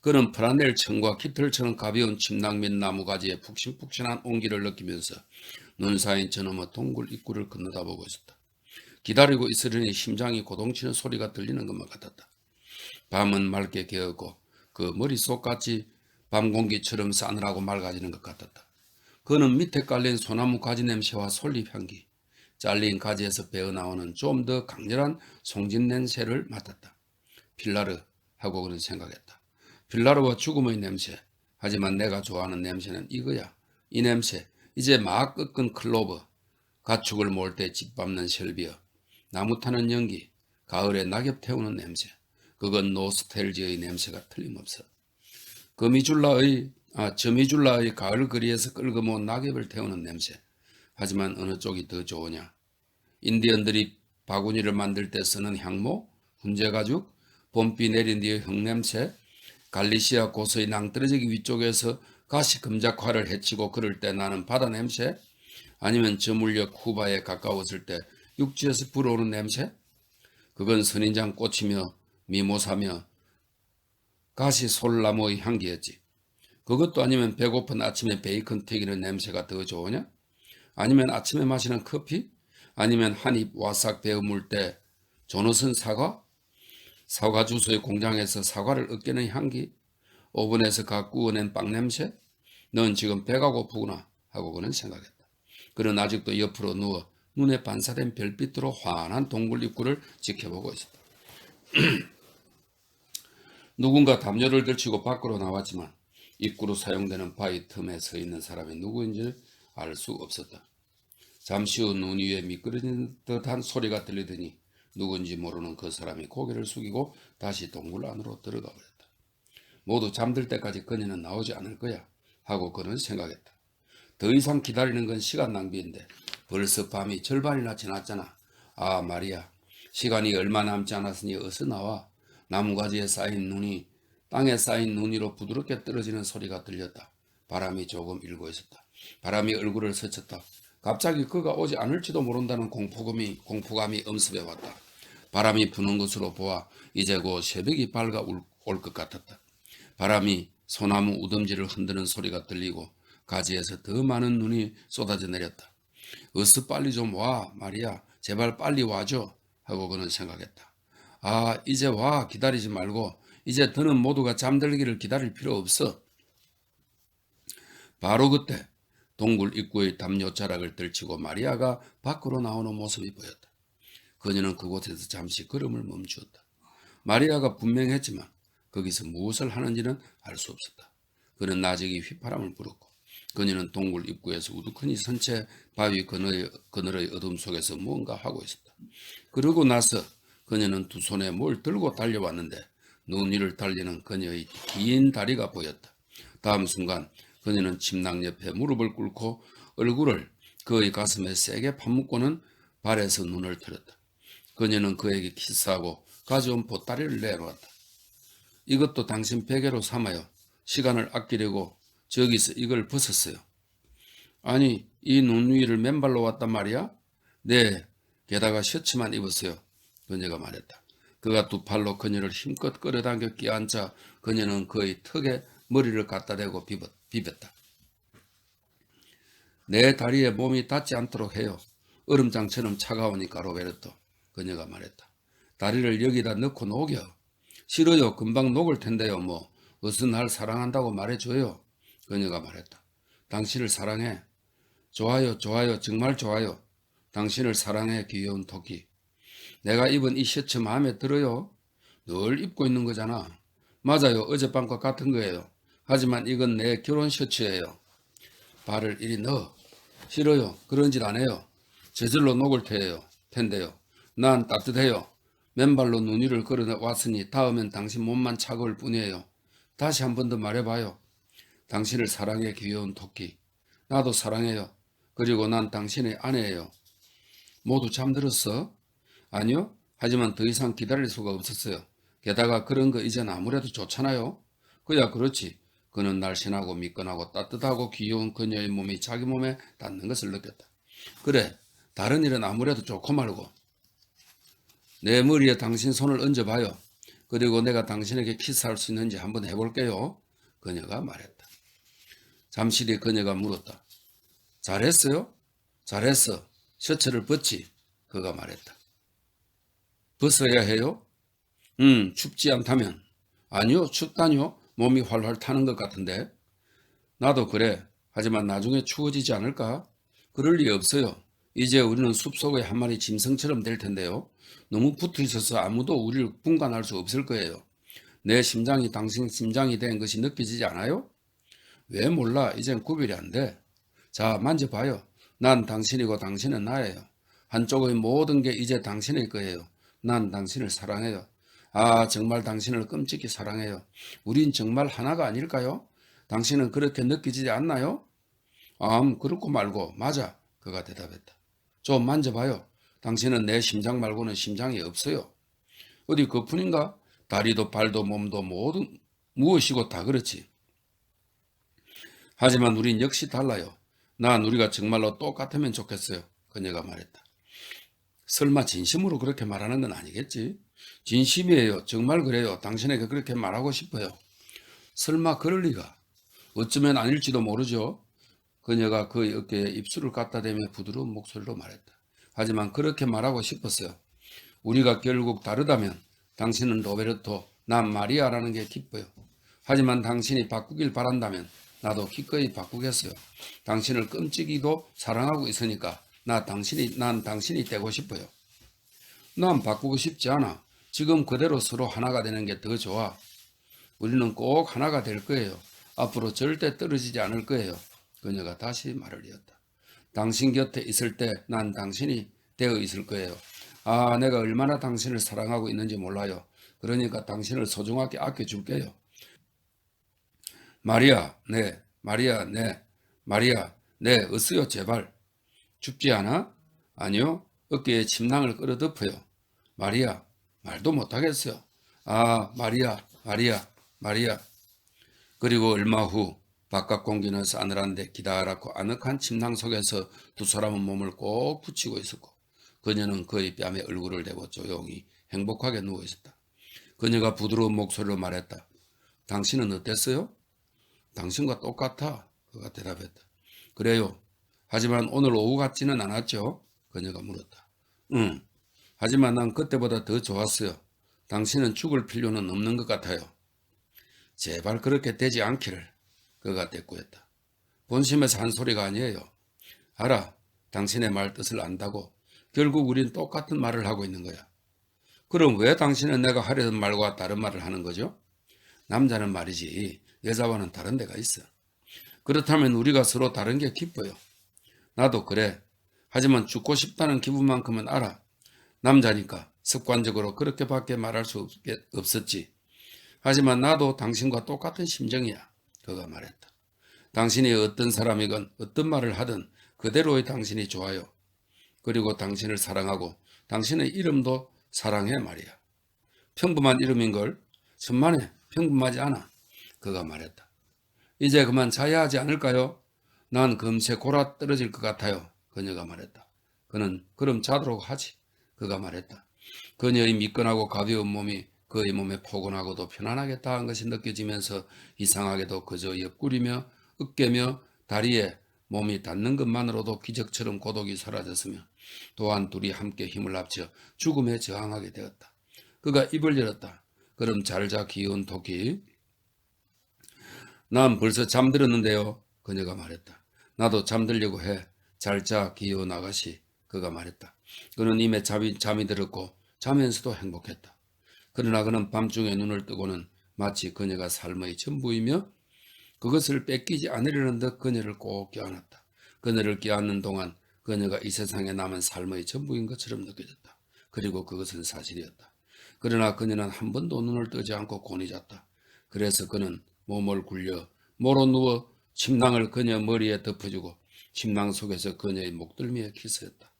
그는 프라넬 천과 깃털처럼 가벼운 침낭 및 나무가지에 푹신푹신한 온기를 느끼면서 눈 사인 저 너머 동굴 입구를 건너다보고 있었다. 기다리고 있으려니 심장이 고동치는 소리가 들리는 것만 같았다. 밤은 맑게 개었고 그 머릿속같이 밤 공기처럼 싸늘하고 맑아지는 것 같았다. 그는 밑에 깔린 소나무 가지 냄새와 솔잎 향기, 잘린 가지에서 배어나오는 좀 더 강렬한 송진 냄새를 맡았다. 필라르 하고 그는 생각했다. 필라르와 죽음의 냄새. 하지만 내가 좋아하는 냄새는 이거야. 이 냄새. 이제 막 꺾은 클로버. 가축을 몰 때 짓밟는 셀비어. 나무 타는 연기. 가을에 낙엽 태우는 냄새. 그건 노스텔지의 냄새가 틀림없어. 저미줄라의 가을 거리에서 끌어모은 낙엽을 태우는 냄새. 하지만 어느 쪽이 더 좋으냐? 인디언들이 바구니를 만들 때 쓰는 향모, 훈제가죽, 봄비 내린 뒤의 흙냄새, 갈리시아 고서의 낭떠러지기 위쪽에서 가시 금작화를 헤치고 그럴 때 나는 바다 냄새, 아니면 저물녘 쿠바에 가까웠을 때 육지에서 불어오는 냄새? 그건 선인장 꽃이며 미모사며 가시 솔나무의 향기였지. 그것도 아니면 배고픈 아침에 베이컨 튀기는 냄새가 더 좋으냐? 아니면 아침에 마시는 커피? 아니면 한입 와싹 베어 물 때 조너슨 사과? 사과 주스의 공장에서 사과를 으깨는 향기? 오븐에서 각 구워낸 빵 냄새? 넌 지금 배가 고프구나 하고 그는 생각했다. 그는 아직도 옆으로 누워 눈에 반사된 별빛으로 환한 동굴 입구를 지켜보고 있었다. 누군가 담요를 들치고 밖으로 나왔지만 입구로 사용되는 바위 틈에 서 있는 사람이 누구인지 알 수 없었다. 잠시 후 눈 위에 미끄러진 듯한 소리가 들리더니 누군지 모르는 그 사람이 고개를 숙이고 다시 동굴 안으로 들어가 버렸다. 모두 잠들 때까지 그녀는 나오지 않을 거야 하고 그는 생각했다. 더 이상 기다리는 건 시간 낭비인데 벌써 밤이 절반이나 지났잖아. 아 마리아, 시간이 얼마 남지 않았으니 어서 나와. 나무가지에 쌓인 눈이 땅에 쌓인 눈 위로 부드럽게 떨어지는 소리가 들렸다. 바람이 조금 일고 있었다. 바람이 얼굴을 스쳤다. 갑자기 그가 오지 않을지도 모른다는 공포감이 엄습해 왔다. 바람이 부는 것으로 보아 이제 곧 새벽이 밝아 올 것 같았다. 바람이 소나무 우덤지를 흔드는 소리가 들리고 가지에서 더 많은 눈이 쏟아져 내렸다. 어서 빨리 좀 와, 마리아. 제발 빨리 와줘. 하고 그는 생각했다. 아, 이제 와. 기다리지 말고. 이제 더는 모두가 잠들기를 기다릴 필요 없어. 바로 그때 동굴 입구의 담요자락을 들치고 마리아가 밖으로 나오는 모습이 보였다. 그녀는 그곳에서 잠시 걸음을 멈추었다. 마리아가 분명했지만 거기서 무엇을 하는지는 알 수 없었다. 그는 나직이 휘파람을 불었고 그녀는 동굴 입구에서 우두커니 선 채 바위 그늘의 어둠 속에서 무언가 하고 있었다. 그러고 나서 그녀는 두 손에 뭘 들고 달려왔는데 눈 위를 달리는 그녀의 긴 다리가 보였다. 다음 순간 그녀는 침낭 옆에 무릎을 꿇고 얼굴을 그의 가슴에 세게 파묻고는 발에서 눈을 틀었다. 그녀는 그에게 키스하고 가져온 보따리를 내놓았다. 이것도 당신 베개로 삼아요. 시간을 아끼려고 저기서 이걸 벗었어요. 아니, 이 눈 위를 맨발로 왔단 말이야? 네, 게다가 셔츠만 입었어요. 그녀가 말했다. 그가 두 팔로 그녀를 힘껏 끌어당겨 끼얹자 그녀는 그의 턱에 머리를 갖다 대고 비볐다. 내 다리에 몸이 닿지 않도록 해요. 얼음장처럼 차가우니까 로베르토. 그녀가 말했다. 다리를 여기다 넣고 녹여. 싫어요. 금방 녹을 텐데요. 뭐 어서 날 사랑한다고 말해줘요. 그녀가 말했다. 당신을 사랑해. 좋아요. 좋아요. 정말 좋아요. 당신을 사랑해. 귀여운 토끼. 내가 입은 이 셔츠 마음에 들어요. 늘 입고 있는 거잖아. 맞아요. 어젯밤과 같은 거예요. 하지만 이건 내 결혼 셔츠예요. 발을 이리 넣어. 싫어요. 그런 짓 안 해요. 저절로 녹을 텐데요. 난 따뜻해요. 맨발로 눈 위를 걸어왔으니 다음엔 당신 몸만 차가울 뿐이에요. 다시 한 번 더 말해봐요. 당신을 사랑해 귀여운 토끼. 나도 사랑해요. 그리고 난 당신의 아내예요. 모두 잠들었어? 아니요. 하지만 더 이상 기다릴 수가 없었어요. 게다가 그런 거 이젠 아무래도 좋잖아요. 그야 그렇지. 그는 날씬하고 미끈하고 따뜻하고 귀여운 그녀의 몸이 자기 몸에 닿는 것을 느꼈다. 그래. 다른 일은 아무래도 좋고 말고. 내 머리에 당신 손을 얹어봐요. 그리고 내가 당신에게 키스할 수 있는지 한번 해볼게요. 그녀가 말했다. 잠시 뒤 그녀가 물었다. 잘했어요? 잘했어. 셔츠를 벗지. 그가 말했다. 벗어야 해요? 춥지 않다면. 아니요, 춥다니요. 몸이 활활 타는 것 같은데. 나도 그래. 하지만 나중에 추워지지 않을까? 그럴 리 없어요. 이제 우리는 숲속의 한 마리 짐승처럼 될 텐데요. 너무 붙어 있어서 아무도 우리를 분간할 수 없을 거예요. 내 심장이 당신 심장이 된 것이 느껴지지 않아요? 왜 몰라. 이젠 구별이 안 돼. 자, 만져봐요. 난 당신이고 당신은 나예요. 한쪽의 모든 게 이제 당신의 거예요. 난 당신을 사랑해요. 아, 정말 당신을 끔찍히 사랑해요. 우린 정말 하나가 아닐까요? 당신은 그렇게 느껴지지 않나요? 그렇고 말고 맞아. 그가 대답했다. 좀 만져봐요. 당신은 내 심장 말고는 심장이 없어요. 어디 그뿐인가? 다리도 발도 몸도 모든 무엇이고 다 그렇지. 하지만 우린 역시 달라요. 난 우리가 정말로 똑같으면 좋겠어요. 그녀가 말했다. 설마 진심으로 그렇게 말하는 건 아니겠지? 진심이에요. 정말 그래요. 당신에게 그렇게 말하고 싶어요. 설마 그럴 리가. 어쩌면 아닐지도 모르죠. 그녀가 그의 어깨에 입술을 갖다 대며 부드러운 목소리로 말했다. 하지만 그렇게 말하고 싶었어요. 우리가 결국 다르다면 당신은 로베르토, 난 마리아라는 게 기뻐요. 하지만 당신이 바꾸길 바란다면 나도 기꺼이 바꾸겠어요. 당신을 끔찍이도 사랑하고 있으니까 난 당신이 되고 싶어요. 난 바꾸고 싶지 않아. 지금 그대로 서로 하나가 되는 게 더 좋아. 우리는 꼭 하나가 될 거예요. 앞으로 절대 떨어지지 않을 거예요. 그녀가 다시 말을 이었다. 당신 곁에 있을 때 난 당신이 되어 있을 거예요. 아, 내가 얼마나 당신을 사랑하고 있는지 몰라요. 그러니까 당신을 소중하게 아껴줄게요. 마리아, 네, 마리아, 네, 마리아, 네, 으스요, 제발. 춥지 않아? 아니요, 어깨에 침낭을 끌어덮어요. 마리아, 말도 못하겠어요. 아, 마리아, 마리아, 마리아. 그리고 얼마 후 바깥 공기는 싸늘한데 기다랗고 아늑한 침낭 속에서 두 사람은 몸을 꼭 붙이고 있었고 그녀는 그의 뺨에 얼굴을 대고 조용히 행복하게 누워 있었다. 그녀가 부드러운 목소리로 말했다. 당신은 어땠어요? 당신과 똑같아. 그가 대답했다. 그래요. 하지만 오늘 오후 같지는 않았죠? 그녀가 물었다. 응. 하지만 난 그때보다 더 좋았어요. 당신은 죽을 필요는 없는 것 같아요. 제발 그렇게 되지 않기를. 그가 대꾸했다. 본심에서 한 소리가 아니에요. 알아. 당신의 말 뜻을 안다고. 결국 우린 똑같은 말을 하고 있는 거야. 그럼 왜 당신은 내가 하려던 말과 다른 말을 하는 거죠? 남자는 말이지 여자와는 다른 데가 있어. 그렇다면 우리가 서로 다른 게 기뻐요. 나도 그래. 하지만 죽고 싶다는 기분만큼은 알아. 남자니까 습관적으로 그렇게밖에 말할 수 없었지. 하지만 나도 당신과 똑같은 심정이야. 그가 말했다. 당신이 어떤 사람이건 어떤 말을 하든 그대로의 당신이 좋아요. 그리고 당신을 사랑하고 당신의 이름도 사랑해 말이야. 평범한 이름인걸. 천만에 평범하지 않아. 그가 말했다. 이제 그만 자야 하지 않을까요? 난 금세 골아 떨어질 것 같아요. 그녀가 말했다. 그는 그럼 자도록 하지. 그가 말했다. 그녀의 미끈하고 가벼운 몸이 그의 몸에 포근하고도 편안하게 닿은 것이 느껴지면서 이상하게도 그저 옆구리며 어깨며 다리에 몸이 닿는 것만으로도 기적처럼 고독이 사라졌으며 또한 둘이 함께 힘을 합쳐 죽음에 저항하게 되었다. 그가 입을 열었다. 그럼 잘 자 귀여운 토끼. 난 벌써 잠들었는데요. 그녀가 말했다. 나도 잠들려고 해. 잘 자 귀여운 아가씨. 그가 말했다. 그는 이미 잠이 들었고 자면서도 행복했다. 그러나 그는 밤중에 눈을 뜨고는 마치 그녀가 삶의 전부이며 그것을 뺏기지 않으려는 듯 그녀를 꼭 껴안았다. 그녀를 껴안는 동안 그녀가 이 세상에 남은 삶의 전부인 것처럼 느껴졌다. 그리고 그것은 사실이었다. 그러나 그녀는 한 번도 눈을 뜨지 않고 곤히 잤다. 그래서 그는 몸을 굴려 모로 누워 침낭을 그녀 머리에 덮어주고 침낭 속에서 그녀의 목덜미에 키스했다.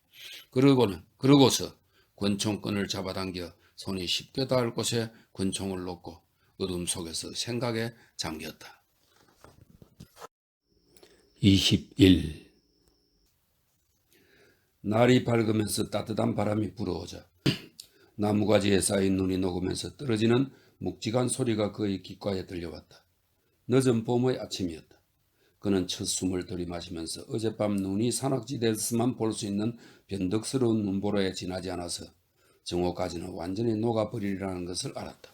그러고서 권총끈을 잡아당겨 손이 쉽게 닿을 곳에 권총을 놓고 어둠 속에서 생각에 잠겼다. 21. 날이 밝으면서 따뜻한 바람이 불어오자 나무가지에 쌓인 눈이 녹으면서 떨어지는 묵직한 소리가 그의 귓가에 들려왔다. 늦은 봄의 아침이었다. 그는 첫 숨을 들이마시면서 어젯밤 눈이 산악지대에서만 볼 수 있는 변덕스러운 눈보라에 지나지 않아서 정오까지는 완전히 녹아버리리라는 것을 알았다.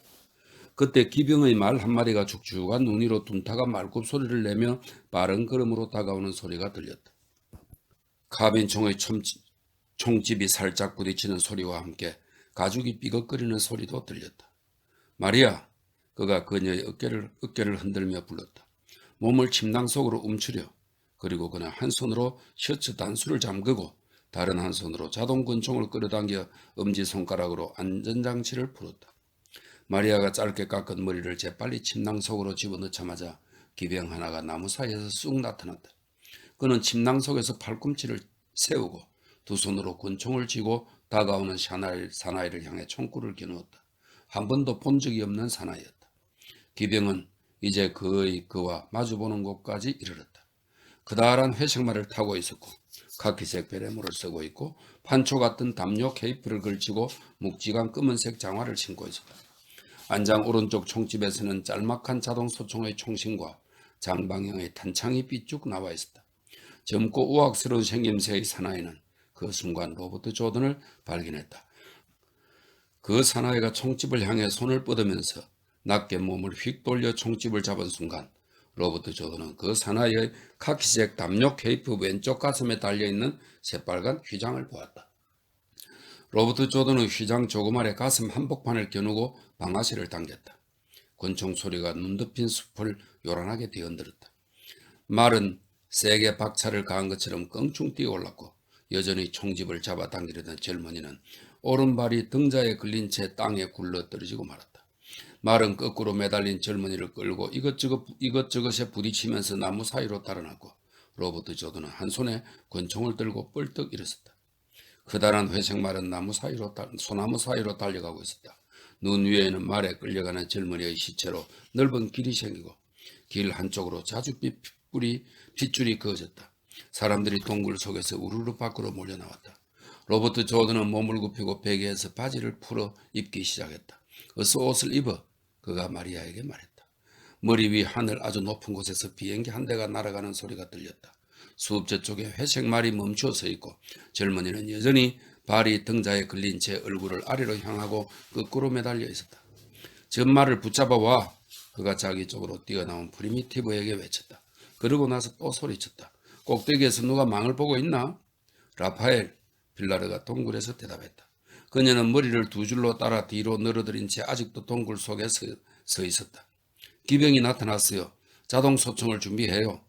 그때 기병의 말 한마디가 축축한 눈 위로 둔타가 말굽 소리를 내며 빠른 걸음으로 다가오는 소리가 들렸다. 카빈총의 총집이 살짝 부딪히는 소리와 함께 가죽이 삐걱거리는 소리도 들렸다. 마리아, 그가 그녀의 어깨를 흔들며 불렀다. 몸을 침낭 속으로 움츠려. 그리고 그는 한 손으로 셔츠 단수를 잠그고 다른 한 손으로 자동 권총을 끌어당겨 엄지손가락으로 안전장치를 풀었다. 마리아가 짧게 깎은 머리를 재빨리 침낭 속으로 집어넣자마자 기병 하나가 나무 사이에서 쑥 나타났다. 그는 침낭 속에서 팔꿈치를 세우고 두 손으로 권총을 쥐고 다가오는 사나이를 향해 총구를 겨누었다. 한 번도 본 적이 없는 사나이였다. 기병은 이제 그와 마주보는 곳까지 이르렀다. 그다란 회색말을 타고 있었고 카키색 베레모를 쓰고 있고 판초 같은 담요 케이프를 걸치고 묵직한 검은색 장화를 신고 있었다. 안장 오른쪽 총집에서는 짤막한 자동 소총의 총신과 장방향의 탄창이 삐쭉 나와 있었다. 젊고 우악스러운 생김새의 사나이는 그 순간 로버트 조던을 발견했다. 그 사나이가 총집을 향해 손을 뻗으면서 낮게 몸을 휙 돌려 총집을 잡은 순간 로버트 조던은 그 사나이의 카키색 담요 케이프 왼쪽 가슴에 달려있는 새빨간 휘장을 보았다. 로버트 조던은 휘장 조금 아래 가슴 한복판을 겨누고 방아쇠를 당겼다. 권총 소리가 눈 덮인 숲을 요란하게 뒤흔들었다. 마른 세게 박차를 가한 것처럼 껑충 뛰어올랐고 여전히 총집을 잡아당기려던 젊은이는 오른발이 등자에 걸린 채 땅에 굴러 떨어지고 말았다. 말은 거꾸로 매달린 젊은이를 끌고 이것저것에 부딪히면서 나무 사이로 달아났고 로버트 조드는 한 손에 권총을 들고 뻘떡 일어섰다. 커다란 회색말은 소나무 사이로 달려가고 있었다. 눈 위에는 말에 끌려가는 젊은이의 시체로 넓은 길이 생기고 길 한쪽으로 자줏빛 핏줄이 그어졌다. 사람들이 동굴 속에서 우르르 밖으로 몰려나왔다. 로버트 조드는 몸을 굽히고 베개에서 바지를 풀어 입기 시작했다. 어서 옷을 입어. 그가 마리아에게 말했다. 머리 위 하늘 아주 높은 곳에서 비행기 한 대가 날아가는 소리가 들렸다. 수읍 저쪽에 회색 말이 멈추어 서 있고 젊은이는 여전히 발이 등자에 걸린 채 얼굴을 아래로 향하고 거꾸로 매달려 있었다. 저 말을 붙잡아 와. 그가 자기 쪽으로 뛰어나온 프리미티브에게 외쳤다. 그러고 나서 또 소리쳤다. 꼭대기에서 누가 망을 보고 있나? 라파엘, 빌라르가 동굴에서 대답했다. 그녀는 머리를 두 줄로 따라 뒤로 늘어뜨린 채 아직도 동굴 속에 서 있었다. 기병이 나타났어요. 자동 소총을 준비해요.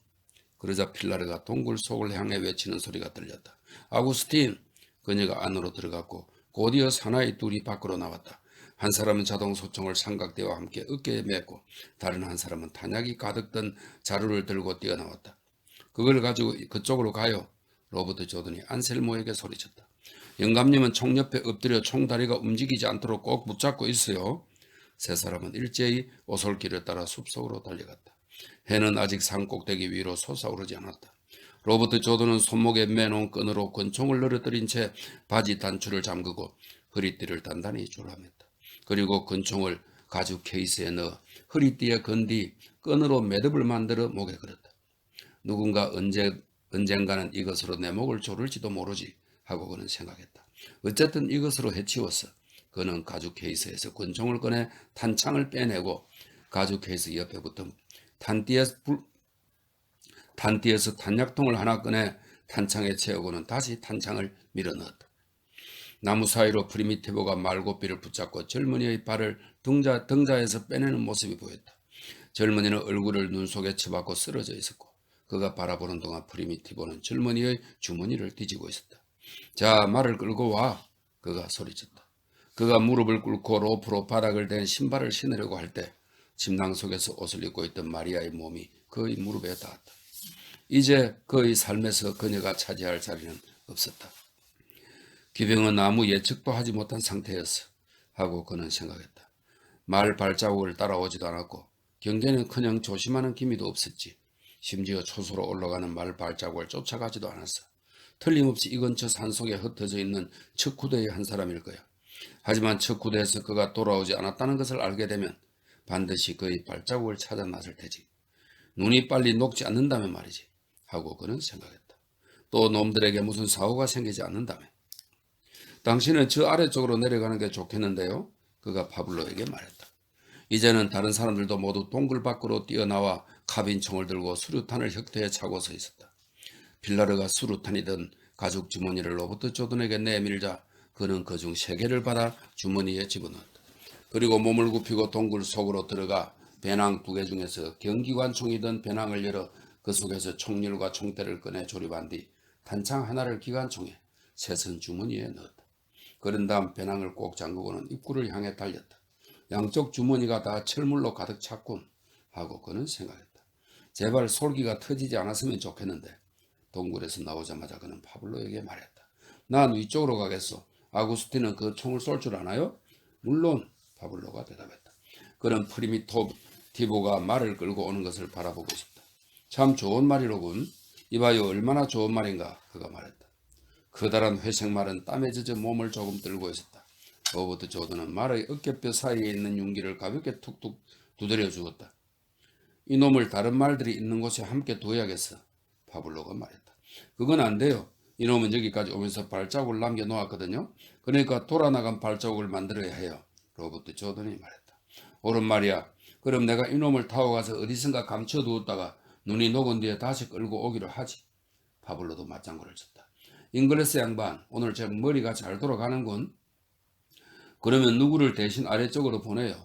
그러자 필라르가 동굴 속을 향해 외치는 소리가 들렸다. 아구스틴! 그녀가 안으로 들어갔고 곧이어 사나이 둘이 밖으로 나왔다. 한 사람은 자동 소총을 삼각대와 함께 어깨에 메고 다른 한 사람은 탄약이 가득 든 자루를 들고 뛰어나왔다. 그걸 가지고 그쪽으로 가요. 로버트 조던이 안셀모에게 소리쳤다. 영감님은 총 옆에 엎드려 총다리가 움직이지 않도록 꼭 붙잡고 있어요. 세 사람은 일제히 오솔길을 따라 숲속으로 달려갔다. 해는 아직 산 꼭대기 위로 솟아오르지 않았다. 로버트 조던은 손목에 매놓은 끈으로 권총을 늘어뜨린 채 바지 단추를 잠그고 허리띠를 단단히 졸라맸다. 그리고 권총을 가죽 케이스에 넣어 허리띠에 건 뒤 끈으로 매듭을 만들어 목에 걸었다. 누군가 언젠가는 이것으로 내 목을 조를지도 모르지 하고 그는 생각했다. 어쨌든 이것으로 해치웠어. 그는 가죽 케이스에서 권총을 꺼내 탄창을 빼내고 가죽 케이스 옆에 붙은 단띠에서 탄약통을 하나 꺼내 탄창에 채우고는 다시 탄창을 밀어넣었다. 나무 사이로 프리미티브가 말고삐를 붙잡고 젊은이의 발을 등자에서 빼내는 모습이 보였다. 젊은이는 얼굴을 눈 속에 쳐박고 쓰러져 있었고 그가 바라보는 동안 프리미티브는 젊은이의 주머니를 뒤지고 있었다. 자, 말을 끌고 와. 그가 소리쳤다. 그가 무릎을 꿇고 로프로 바닥을 댄 신발을 신으려고 할 때 침낭 속에서 옷을 입고 있던 마리아의 몸이 그의 무릎에 닿았다. 이제 그의 삶에서 그녀가 차지할 자리는 없었다. 기병은 아무 예측도 하지 못한 상태였어 하고 그는 생각했다. 말 발자국을 따라오지도 않았고 경계는커녕 조심하는 기미도 없었지. 심지어 초소로 올라가는 말 발자국을 쫓아가지도 않았어. 틀림없이 이 근처 산속에 흩어져 있는 척후대의 한 사람일 거야. 하지만 척후대에서 그가 돌아오지 않았다는 것을 알게 되면 반드시 그의 발자국을 찾아 나설 테지. 눈이 빨리 녹지 않는다면 말이지 하고 그는 생각했다. 또 놈들에게 무슨 사고가 생기지 않는다면. 당신은 저 아래쪽으로 내려가는 게 좋겠는데요. 그가 파블로에게 말했다. 이제는 다른 사람들도 모두 동굴 밖으로 뛰어나와 카빈총을 들고 수류탄을 혁대에 차고 서 있었다. 필라르가 수류탄이 든 가죽 주머니를 로버트 조던에게 내밀자 그는 그중 3개를 받아 주머니에 집어넣었다. 그리고 몸을 굽히고 동굴 속으로 들어가 배낭 2개 중에서 경기관총이 든 배낭을 열어 그 속에서 총률과 총대를 꺼내 조립한 뒤 탄창 하나를 기관총에 셋은 주머니에 넣었다. 그런 다음 배낭을 꼭 잠그고는 입구를 향해 달렸다. 양쪽 주머니가 다 철물로 가득 찼군 하고 그는 생각했다. 제발 솔기가 터지지 않았으면 좋겠는데. 동굴에서 나오자마자 그는 파블로에게 말했다. 난 위쪽으로 가겠소. 아구스틴은 그 총을 쏠 줄 아나요? 물론, 파블로가 대답했다. 그는 프리미티브가 말을 끌고 오는 것을 바라보고 있었다. 참 좋은 말이로군. 이봐요, 얼마나 좋은 말인가 그가 말했다. 커다란 회색 말은 땀에 젖어 몸을 조금 들고 있었다. 로버트 조던은 말의 어깨뼈 사이에 있는 융기를 가볍게 툭툭 두드려 주었다. 이놈을 다른 말들이 있는 곳에 함께 둬야겠어. 파블로가 말했다. 그건 안 돼요. 이놈은 여기까지 오면서 발자국을 남겨놓았거든요. 그러니까 돌아나간 발자국을 만들어야 해요. 로버트 조던이 말했다. 옳은 말이야. 그럼 내가 이놈을 타고 가서 어디선가 감춰두었다가 눈이 녹은 뒤에 다시 끌고 오기로 하지. 파블로도 맞장구를 쳤다. 잉글리스 양반, 오늘 제 머리가 잘 돌아가는군. 그러면 누구를 대신 아래쪽으로 보내요.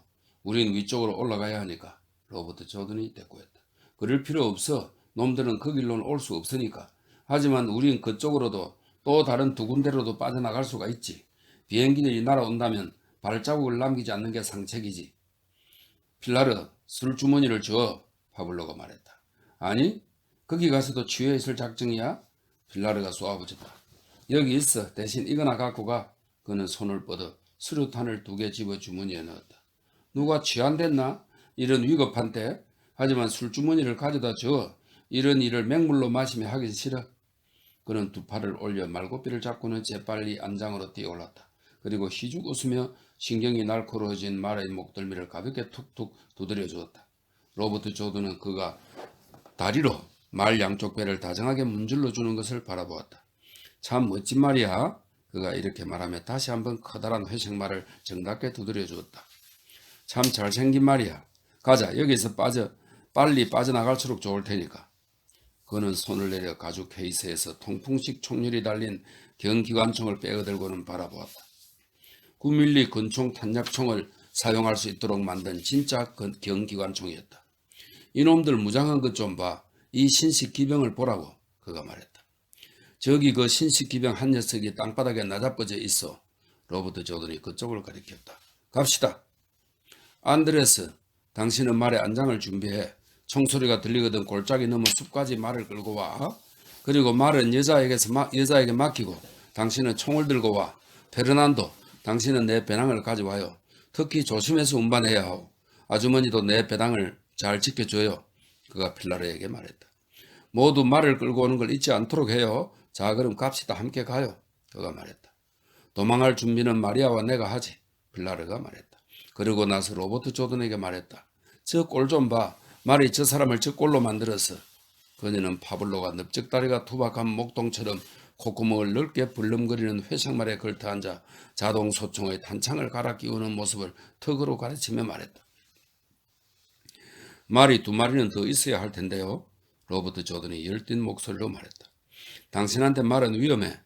우린 위쪽으로 올라가야 하니까. 로버트 조던이 대꾸했다. 그럴 필요 없어. 놈들은 그 길로는 올 수 없으니까. 하지만 우린 그쪽으로도 또 다른 두 군데로도 빠져나갈 수가 있지. 비행기들이 날아온다면 발자국을 남기지 않는 게 상책이지. 필라르, 술주머니를 줘. 파블로가 말했다. 아니, 거기 가서도 취해 있을 작정이야? 필라르가 쏘아붙였다. 여기 있어. 대신 이거나 갖고 가. 그는 손을 뻗어 수류탄을 2개 집어 주머니에 넣었다. 누가 취한댔나? 이런 위급한 때. 하지만 술주머니를 가져다 줘. 이런 일을 맹물로 마시며 하기 싫어. 그는 2팔을 올려 말고삐를 잡고는 재빨리 안장으로 뛰어올랐다. 그리고 희죽 웃으며 신경이 날카로워진 말의 목덜미를 가볍게 툭툭 두드려 주었다. 로버트 조드는 그가 다리로 말 양쪽 배를 다정하게 문질러 주는 것을 바라보았다. 참 멋진 말이야. 그가 이렇게 말하며 다시 한번 커다란 회색말을 정답게 두드려 주었다. 참 잘생긴 말이야. 가자. 여기서 빨리 빠져나갈수록 좋을 테니까. 그는 손을 내려 가죽 케이스에서 통풍식 총열이 달린 경기관총을 빼어들고는 바라보았다. 9mm 근총 탄약총을 사용할 수 있도록 만든 진짜 경기관총이었다. 이놈들 무장한 것 좀 봐. 이 신식 기병을 보라고. 그가 말했다. 저기 그 신식 기병 한 녀석이 땅바닥에 나자빠져 있어. 로버트 조던이 그쪽을 가리켰다. 갑시다. 안드레스, 당신은 말에 안장을 준비해. 총소리가 들리거든 골짜기 넘어 숲까지 말을 끌고 와. 그리고 말은 여자에게 맡기고 당신은 총을 들고 와. 페르난도, 당신은 내 배낭을 가져와요. 특히 조심해서 운반해야 하오. 아주머니도 내 배낭을 잘 지켜줘요. 그가 필라르에게 말했다. 모두 말을 끌고 오는 걸 잊지 않도록 해요. 자, 그럼 갑시다. 함께 가요. 그가 말했다. 도망할 준비는 마리아와 내가 하지. 필라르가 말했다. 그러고 나서 로버트 조던에게 말했다. 저 꼴 좀 봐. 말이 저 사람을 저 꼴로 만들었어. 그녀는 파블로가 넓적다리가 투박한 목동처럼 콧구멍을 넓게 불름거리는 회색말에 걸터앉아 자동 소총의 탄창을 갈아 끼우는 모습을 턱으로 가르치며 말했다. 말이 2마리는 더 있어야 할 텐데요. 로버트 조던이 열띤 목소리로 말했다. 당신한테 말은 위험해.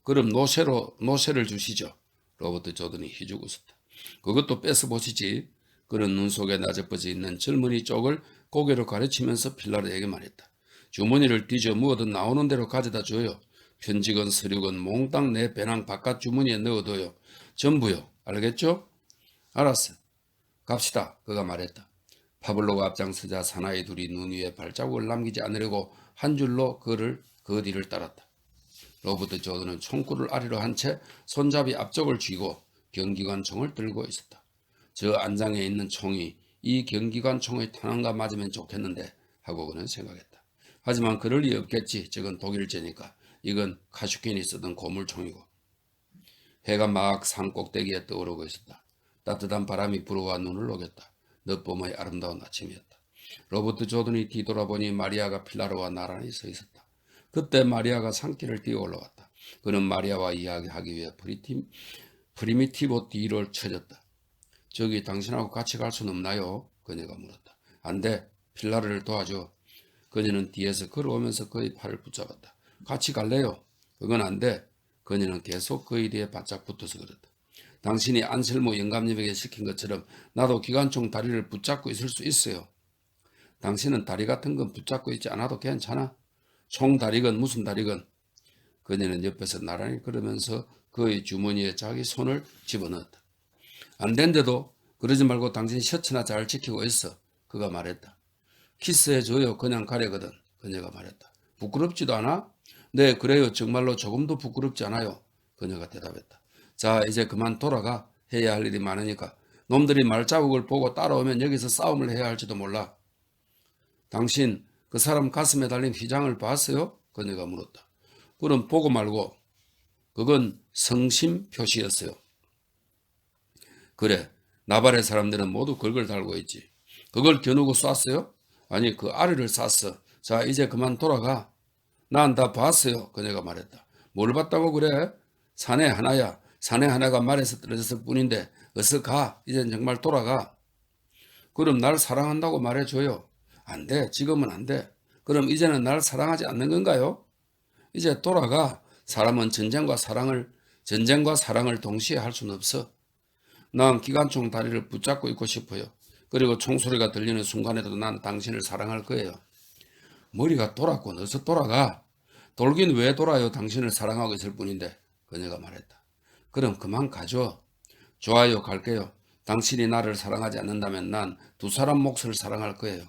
그럼 노쇠를 주시죠. 로버트 조던이 희죽 웃었다. 그것도 뺏어 보시지. 그는 눈 속에 나저퍼져 있는 젊은이 쪽을 고개로 가르치면서 필라르에게 말했다. 주머니를 뒤져 무어든 나오는 대로 가져다 줘요. 편지건 서류건 몽땅 내 배낭 바깥 주머니에 넣어둬요. 전부요. 알겠죠? 알았어. 갑시다. 그가 말했다. 파블로가 앞장서자 사나이 둘이 눈 위에 발자국을 남기지 않으려고 한 줄로 그 뒤를 따랐다. 로버트 조던은 총구를 아래로 한 채 손잡이 앞쪽을 쥐고 경기관총을 들고 있었다. 저 안장에 있는 총이 이 경기관총의 탄환과 맞으면 좋겠는데 하고 그는 생각했다. 하지만 그럴 리 없겠지. 저건 독일제니까. 이건 카슈킨이 쓰던 고물총이고. 해가 막 산 꼭대기에 떠오르고 있었다. 따뜻한 바람이 불어와 눈을 녹였다. 늦봄의 아름다운 아침이었다. 로버트 조던이 뒤돌아보니 마리아가 필라르와 나란히 서 있었다. 그때 마리아가 산길을 뛰어 올라왔다. 그는 마리아와 이야기하기 위해 프리미티보 뒤를 쳐졌다. 저기 당신하고 같이 갈 수는 없나요? 그녀가 물었다. 안 돼. 필라르를 도와줘. 그녀는 뒤에서 걸어오면서 그의 팔을 붙잡았다. 같이 갈래요? 그건 안 돼. 그녀는 계속 그의 뒤에 바짝 붙어서 그랬다. 당신이 안셀모 영감님에게 시킨 것처럼 나도 기관총 다리를 붙잡고 있을 수 있어요. 당신은 다리 같은 건 붙잡고 있지 않아도 괜찮아. 총 다리건 무슨 다리건. 그녀는 옆에서 나란히 걸으면서 그의 주머니에 자기 손을 집어넣었다. 안 된대도 그러지 말고 당신 셔츠나 잘 지키고 있어. 그가 말했다. 키스해줘요. 그냥 가려거든. 그녀가 말했다. 부끄럽지도 않아? 네, 그래요. 정말로 조금도 부끄럽지 않아요. 그녀가 대답했다. 자, 이제 그만 돌아가. 해야 할 일이 많으니까. 놈들이 말자국을 보고 따라오면 여기서 싸움을 해야 할지도 몰라. 당신 그 사람 가슴에 달린 휘장을 봤어요? 그녀가 물었다. 그럼 보고 말고. 그건 성심 표시였어요. 그래, 나발의 사람들은 모두 그걸 달고 있지. 그걸 겨누고 쐈어요? 아니, 그 아래를 쐈어. 자, 이제 그만 돌아가. 난 다 봤어요. 그녀가 말했다. 뭘 봤다고 그래? 사내 하나야. 사내 하나가 말에서 떨어졌을 뿐인데 어서 가. 이젠 정말 돌아가. 그럼 날 사랑한다고 말해줘요. 안 돼. 지금은 안 돼. 그럼 이제는 날 사랑하지 않는 건가요? 이제 돌아가. 사람은 전쟁과 사랑을 동시에 할 수는 없어. 난 기관총 다리를 붙잡고 있고 싶어요. 그리고 총소리가 들리는 순간에도 난 당신을 사랑할 거예요. 머리가 돌았군. 어서 돌아가. 돌긴 왜 돌아요? 당신을 사랑하고 있을 뿐인데. 그녀가 말했다. 그럼 그만 가죠. 좋아요. 갈게요. 당신이 나를 사랑하지 않는다면 난 두 사람 몫을 사랑할 거예요.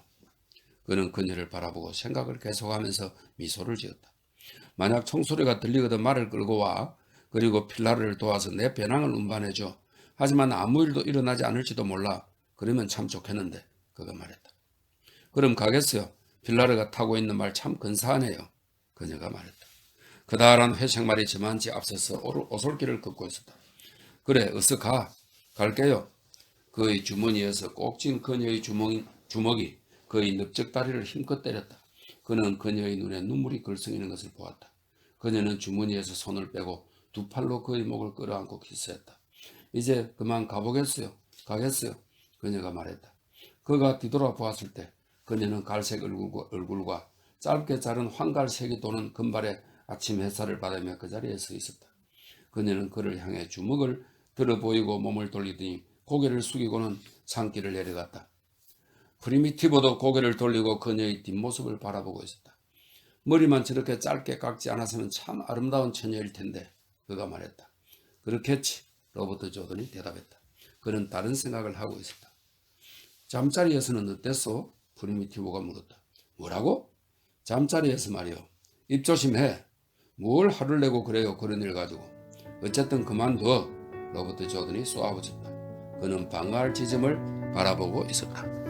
그는 그녀를 바라보고 생각을 계속하면서 미소를 지었다. 만약 총소리가 들리거든 말을 끌고 와. 그리고 필라를 도와서 내 배낭을 운반해줘. 하지만 아무 일도 일어나지 않을지도 몰라. 그러면 참 좋겠는데. 그가 말했다. 그럼 가겠어요. 필라르가 타고 있는 말 참 근사하네요. 그녀가 말했다. 그다란 회색말이 저만치 앞서서 오솔길을 걷고 있었다. 그래, 어서 가. 갈게요. 그의 주머니에서 꼭 쥔 그녀의 주먹이 그의 넓적다리를 힘껏 때렸다. 그는 그녀의 눈에 눈물이 글썽이는 것을 보았다. 그녀는 주머니에서 손을 빼고 두 팔로 그의 목을 끌어안고 키스했다. 이제 그만 가보겠어요. 가겠어요. 그녀가 말했다. 그가 뒤돌아 보았을 때 그녀는 갈색 얼굴과 짧게 자른 황갈색이 도는 금발의 아침 햇살을 받으며 그 자리에 서 있었다. 그녀는 그를 향해 주먹을 들어 보이고 몸을 돌리더니 고개를 숙이고는 산길을 내려갔다. 프리미티브도 고개를 돌리고 그녀의 뒷모습을 바라보고 있었다. 머리만 저렇게 짧게 깎지 않았으면 참 아름다운 처녀일 텐데. 그가 말했다. 그렇겠지. 로버트 조던이 대답했다. 그는 다른 생각을 하고 있었다. 잠자리에서는 어땠어? 프리미티브가 물었다. 뭐라고? 잠자리에서 말이요. 입 조심해. 뭘 화를 내고 그래요. 그런 일 가지고. 어쨌든 그만둬. 로버트 조던이 쏘아붙였다. 그는 방어할 지점을 바라보고 있었다.